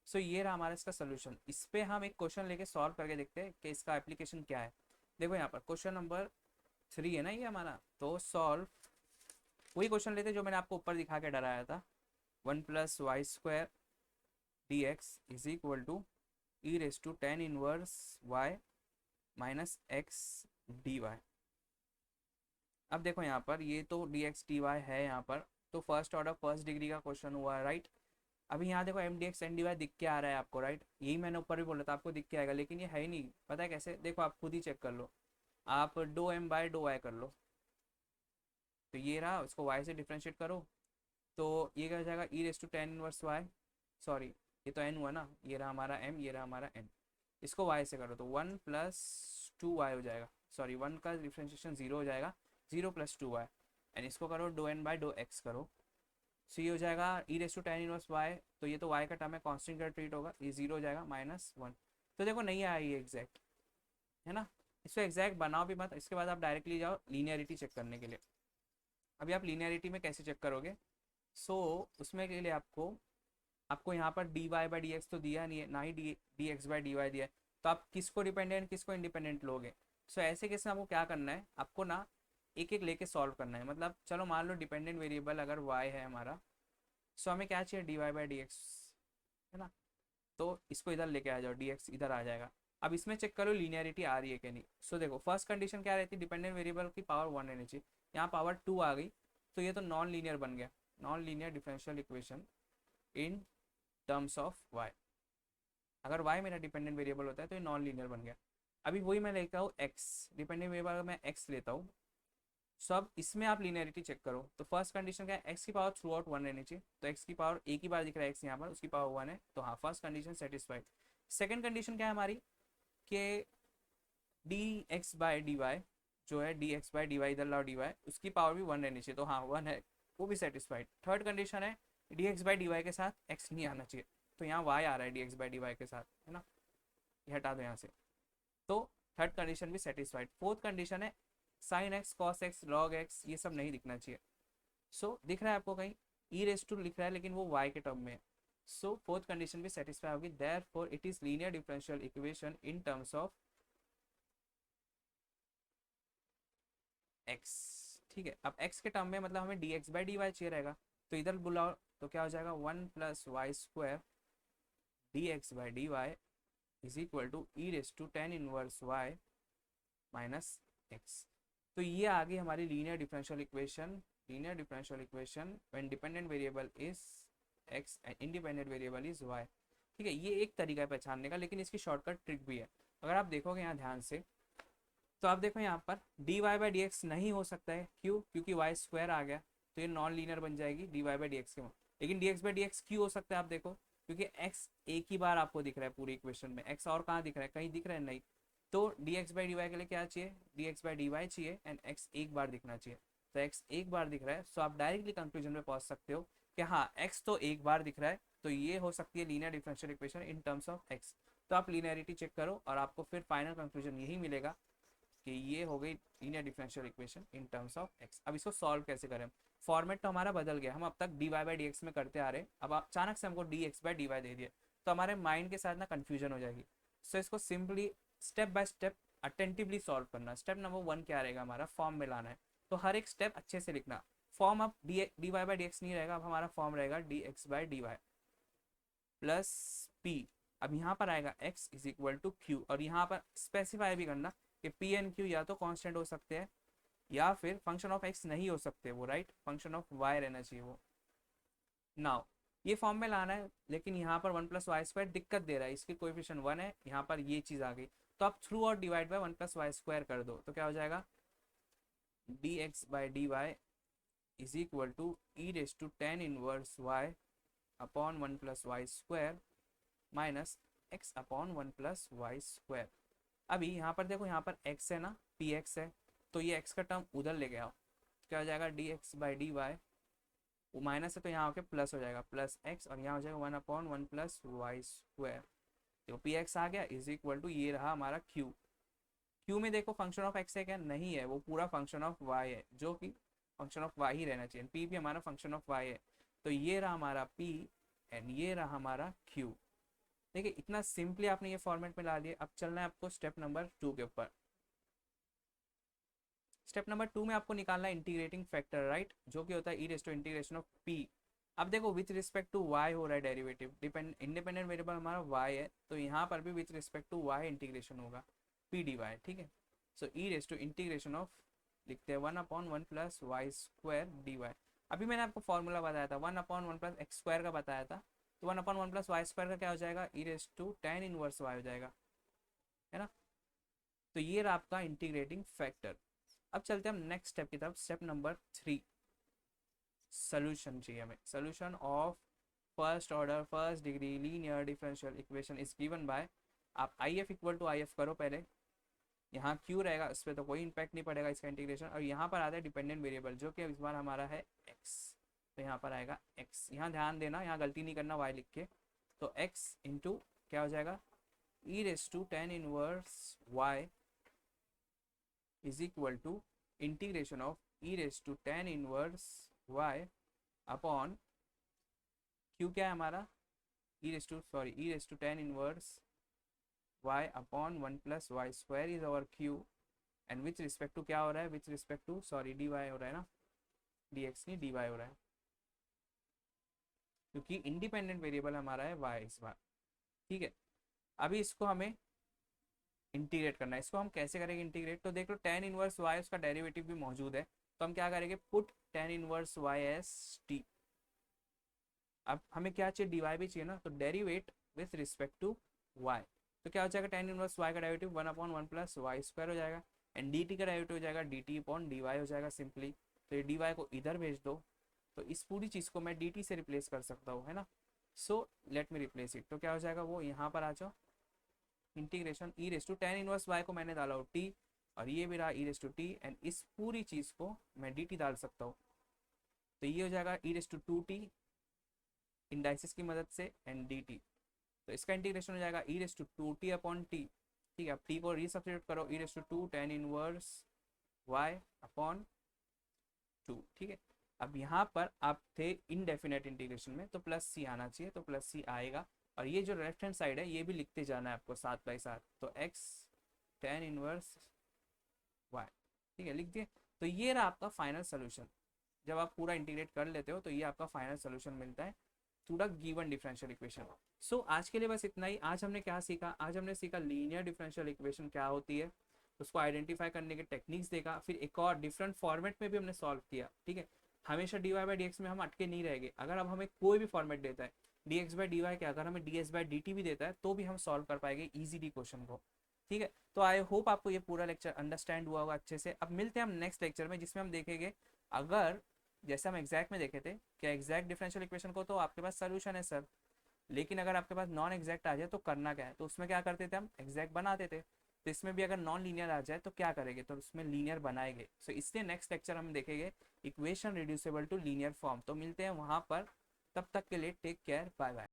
सो ये रहा हमारा इसका सोल्यूशन। इस पे हम एक क्वेश्चन लेके सॉल्व करके देखते हैं कि इसका एप्लीकेशन क्या है। देखो यहाँ पर क्वेश्चन नंबर 3 है ना ये हमारा, तो सॉल्व वही क्वेश्चन लेते जो मैंने आपको ऊपर दिखा के डराया था, 1 + y² dx is equal to e raise to tan inverse y minus x d y. अब देखो यहाँ पर ये तो डी एक्स डी वाई है यहाँ पर, तो फर्स्ट ऑर्डर फर्स्ट डिग्री का क्वेश्चन हुआ है, राइट। अभी यहाँ देखो m d x n d y दिख के आ रहा है आपको, राइट, यही मैंने ऊपर भी बोला था आपको दिख के आएगा, लेकिन ये है ही नहीं, पता है कैसे? देखो आप खुद ही चेक कर लो, आप डो एम बाय डो वाई कर लो, तो ये रहा, इसको वाई से डिफ्रेंशिएट करो, तो ये क्या हो जाएगा? E raise to tan inverse y, sorry ये तो एन हुआ ना, ये रहा हमारा एम, ये रहा हमारा एन, इसको वाई से करो तो 1 + 2 वाई हो जाएगा, सॉरी 1 का डिफ्रेंशिएशन 0 हो जाएगा, 0 + 2 वाई। एंड इसको करो do n by do x करो, सो ये हो जाएगा e raise to tan inverse y, तो ये तो वाई का टर्म है, कॉन्स्टेंट का ट्रीट होगा, ये 0 हो जाएगा -1। तो देखो नहीं आया ये एग्जैक्ट, है ना। इसको एग्जैक्ट बनाओ भी मत, इसके बाद आप डायरेक्टली जाओ लीनियरिटी चेक करने के लिए। अभी आप लीनियरिटी में कैसे चेक करोगे? सो उसमें के लिए आपको आपको यहाँ पर d y by d x तो दिया नहीं है, ना ही d x by d y दिया है, तो आप किसको डिपेंडेंट किसको इंडिपेंडेंट लोगे? सो ऐसे केस में आपको क्या करना है, आपको ना एक एक लेके सॉल्व करना है। मतलब चलो मान लो डिपेंडेंट वेरिएबल अगर वाई है हमारा, सो हमें क्या चाहिए? D y by d x, है ना, तो इसको इधर लेके आ जाओ, डी एक्स इधर आ जाएगा। अब इसमें चेक करो लीनियरिटी आ रही है कि नहीं। सो देखो फर्स्ट कंडीशन क्या रहती है? डिपेंडेंट वेरिएबल की पावर 1 रहनी चाहिए, यहाँ पावर 2 आ गई, तो ये तो नॉन लीनियर बन गया, non linear differential equation in terms of y. अगर वाई मेरा डिपेंडेंट वेरिएबल होता है तो ये नॉन लीनियर बन गया। अभी वही मैं लेता हूँ एक्स, डिपेंडेंट वेरिएबल अगर मैं एक्स लेता हूँ, सब इसमें आप लीनियरिटी चेक करो, तो फर्स्ट कंडीशन क्या है? एक्स की पावर थ्रू आउट 1 रहनी चाहिए, तो एक्स की पावर एक ही बार दिख रहा है एक्स यहाँ पर, उसकी पावर 1 है, तो हाँ first condition satisfied. Second condition क्या है हमारी? कि d x by d y जो है, d x by d y इधर लाओ डी वाई, उसकी पावर भी 1 रहनी चाहिए, तो हाँ 1 है, वो भी सेटिस्फाइड। थर्ड कंडीशन है d x by d y के साथ एक्स नहीं आना चाहिए, तो यहाँ वाई आ रहा है d x by d y के साथ, है ना, ये हटा दो यहाँ से, तो थर्ड कंडीशन भी सेटिस्फाइड। फोर्थ कंडीशन है sine x cos x log x ये सब नहीं दिखना चाहिए। सो दिख रहा है आपको कहीं ई रेस टू लिख रहा है, लेकिन वो वाई के टर्म में है, सो फोर्थ कंडीशन भी सेटिस्फाई होगी, therefore it is linear differential equation in terms of x. ठीक है, अब एक्स के टर्म में मतलब हमें d x by d y चाहिए रहेगा, तो इधर बुलाओ, तो क्या हो जाएगा? 1 + y² d x by d y is equal to e raise to tan inverse y minus x. तो ये आ गई हमारी linear differential equation, linear differential equation when dependent variable is x and independent variable is y. ठीक है, ये एक तरीका है पहचानने का, लेकिन इसकी शॉर्टकट ट्रिक भी है। अगर आप देखोगे यहाँ ध्यान से, तो आप देखो यहाँ पर d y by d x नहीं हो सकता है, क्यों? क्योंकि वाई स्क्वायर आ गया, तो ये नॉन लीनियर बन जाएगी d y by d x के। लेकिन d x by d x क्यों हो सकता है आप देखो, क्योंकि एक्स एक ही बार आपको दिख रहा है पूरी इक्वेशन में, एक्स और कहाँ दिख रहा है, कहीं दिख रहा है नहीं। तो d x by d y के लिए क्या चाहिए, d x by d y चाहिए, एंड एक्स एक बार दिखना चाहिए। तो एक्स एक बार दिख रहा है, सो आप डायरेक्टली कंक्लूजन में पहुंच सकते हो कि हाँ एक्स तो एक बार दिख रहा है, तो ये हो सकती है linear differential equation in terms of x. तो आप लीनियरिटी चेक करो और आपको फिर फाइनल कंक्लूजन यही मिलेगा कि ये हो गई linear differential equation in terms of x. अब इसको सॉल्व कैसे करें? फॉर्मेट तो हमारा बदल गया, हम अब तक d y by d x में करते आ रहे हैं, अब अचानक से हमको d x by d y दे दिया, तो हमारे माइंड के साथ ना कन्फ्यूजन हो जाएगी। सो इसको simply step by step attentively solve करना। स्टेप नंबर 1 क्या रहेगा हमारा, फॉर्म में लाना है। तो हर एक स्टेप अच्छे से लिखना। फॉर्म अब d y by d x नहीं रहेगा, अब हमारा फॉर्म रहेगा d x by d y plus p. अब यहाँ पर आएगा x is equal to q, और यहाँ पर स्पेसिफाई भी करना कि पी एंड क्यू या तो कांस्टेंट हो सकते हैं या फिर फंक्शन ऑफ x नहीं हो सकते वो, राइट, फंक्शन ऑफ y रहना चाहिए वो। नाउ ये फॉर्म में लाना है, लेकिन यहाँ पर 1 + y² दिक्कत दे रहा है, इसकी कोएफिशिएंट 1 है, यहाँ पर ये चीज़ आ गई। तो आप थ्रू और डिवाइड बाय 1 + y² कर दो, तो क्या हो जाएगा, d x by d y is equal to e raise to tan inverse y upon 1 + y² minus x upon 1 + y²। अभी यहाँ पर देखो, यहाँ पर x है ना, पी एक्स है, तो ये x का टर्म उधर ले गया, क्या हो जाएगा, d x by d y, वो माइनस है तो यहाँ आके प्लस हो जाएगा, प्लस x, और यहाँ हो जाएगा 1/1 + y²। देखो पी एक्स आ गया इज इक्वल टू, ये रहा हमारा q। q में देखो फंक्शन ऑफ x है क्या, नहीं है, वो पूरा फंक्शन ऑफ y है, जो कि फंक्शन ऑफ y ही रहना चाहिए, p भी हमारा फंक्शन ऑफ y है। तो ये रहा हमारा p एंड ये रहा हमारा q। देखिए इतना सिंपली आपने ये फॉर्मेट में ला दिया। अब चलना है आपको स्टेप नंबर 2 के ऊपर। स्टेप नंबर 2 में आपको निकालना है इंटीग्रेटिंग फैक्टर, राइट, जो कि होता है e raise to integration of p. अब देखो विथ रिस्पेक्ट टू वाई हो रहा है डेरिवेटिव, डिपेंड इंडिपेंडेंट वेरिएबल हमारा वाई है, तो यहाँ पर भी with respect to y integration होगा पी डी वाई, ठीक है। So e raise to integration of, लिखते हैं 1/1 + y² dy। अभी मैंने आपको फॉर्मूला बताया था 1/1 + x² का बताया था, तो 1/1 + y² का क्या हो जाएगा, e raise to tan inverse y हो जाएगा, है ना। तो ये रहा आपका इंटीग्रेटिंग फैक्टर। अब चलते हैं हम नेक्स्ट स्टेप की तरफ, स्टेप नंबर 3। सोल्यूशन चाहिए हमें, solution of first order first degree linear differential equation is given by, आप I F equal to I F करो पहले, यहाँ क्यू रहेगा, इस पर तो कोई इंपैक्ट नहीं पड़ेगा इसका इंटीग्रेशन, और यहाँ पर आता है डिपेंडेंट वेरिएबल जो कि इस बार हमारा है x। तो यहाँ पर आएगा x, यहाँ ध्यान देना, यहाँ गलती नहीं करना y लिख के। तो x इंटू क्या हो जाएगा, e raise to tan inverse y is equal to integration of e raise to tan inverse y upon q क्या है हमारा, e raise to tan inverse y upon 1 + y² is our q, and with respect to क्या हो रहा है, with respect to d y हो रहा है ना, डी एक्स नहीं डी वाई हो रहा है, क्योंकि इंडिपेंडेंट वेरिएबल हमारा है y इस बार, ठीक है। अभी इसको हमें इंटीग्रेट करना है, इसको हम कैसे करेंगे इंटीग्रेट, तो देख लो टेन इनवर्स y उसका डेरिवेटिव भी मौजूद है, तो हम क्या करेंगे, put tan inverse y S T. अब हमें क्या चाहिए, डी वाई भी चाहिए ना, तो derivate with respect to y, तो क्या हो जाएगा, टेन इनवर्स y का डेरिवेटिव 1/1 + y² हो जाएगा, एंड डी टी का डेरिवेटिव हो जाएगा d t upon d y हो जाएगा सिंपली। तो ये डी वाई को इधर भेज दो, तो इस पूरी चीज़ को मैं डी टी से रिप्लेस कर सकता हूँ, है ना। So let me replace it, तो क्या हो जाएगा, वो यहाँ पर आ जाओ, integration e raise to tan inverse y को मैंने डाला हो टी, और ये भी रहा ई रेस टू टी, एंड इस पूरी चीज़ को मैं डी टी डाल सकता हूँ, तो ये हो जाएगा e raise to 2t indices की मदद से एंड डी टी। तो इसका इंटीग्रेशन हो जाएगा e raise to 2t upon t, ठीक है। अब टी को रीसब्स्टिट्यूट करो, e raise to 2 tan inverse y upon 2, ठीक है। अब यहाँ पर आप थे इनडेफिनेट इंटीग्रेशन में, तो प्लस सी आना चाहिए, तो प्लस सी आएगा, और ये जो लेफ्ट हैंड साइड है ये भी लिखते जाना है आपको साथ बाई साथ, तो x टेन इनवर्स y, ठीक है, लिख दिए। तो ये रहा आपका फाइनल सोल्यूशन। जब आप पूरा इंटीग्रेट कर लेते हो तो ये आपका फाइनल सोल्यूशन मिलता है to the given differential equation. So आज के लिए बस इतना ही। आज हमने क्या सीखा, आज हमने सीखा लीनियर डिफरेंशियल इक्वेशन क्या होती है, उसको आइडेंटिफाई करने के टेक्निक्स देखा, फिर एक और डिफरेंट फॉर्मेट में भी हमने सॉल्व किया, ठीक है। हमेशा d y by d x में हम अटके नहीं रहेंगे, अगर अब हमें कोई भी फॉर्मेट देता है d x by d y के, अगर हमें d s by d t भी देता है तो भी हम सॉल्व कर पाएंगे ईजीली क्वेश्चन को। ठीक है, तो आई होप आपको ये पूरा लेक्चर अंडरस्टैंड हुआ होगा अच्छे से। अब मिलते हैं हम नेक्स्ट लेक्चर में, जिसमें हम देखेंगे अगर जैसे हम एग्जैक्ट में देखे थे कि एग्जैक्ट डिफरेंशियल इक्वेशन को तो आपके पास सोल्यूशन है सर, लेकिन अगर आपके पास नॉन एग्जैक्ट आ जाए तो करना क्या है, तो उसमें क्या करते थे हम एग्जैक्ट बनाते थे। तो इसमें भी अगर नॉन लीनियर आ जाए तो क्या करेंगे, तो उसमें लीनियर बनाएंगे। सो इसलिए नेक्स्ट लेक्चर हम देखेंगे equation reducible to linear form. तो मिलते हैं वहां पर, तब तक के लिए टेक केयर, बाय बाय।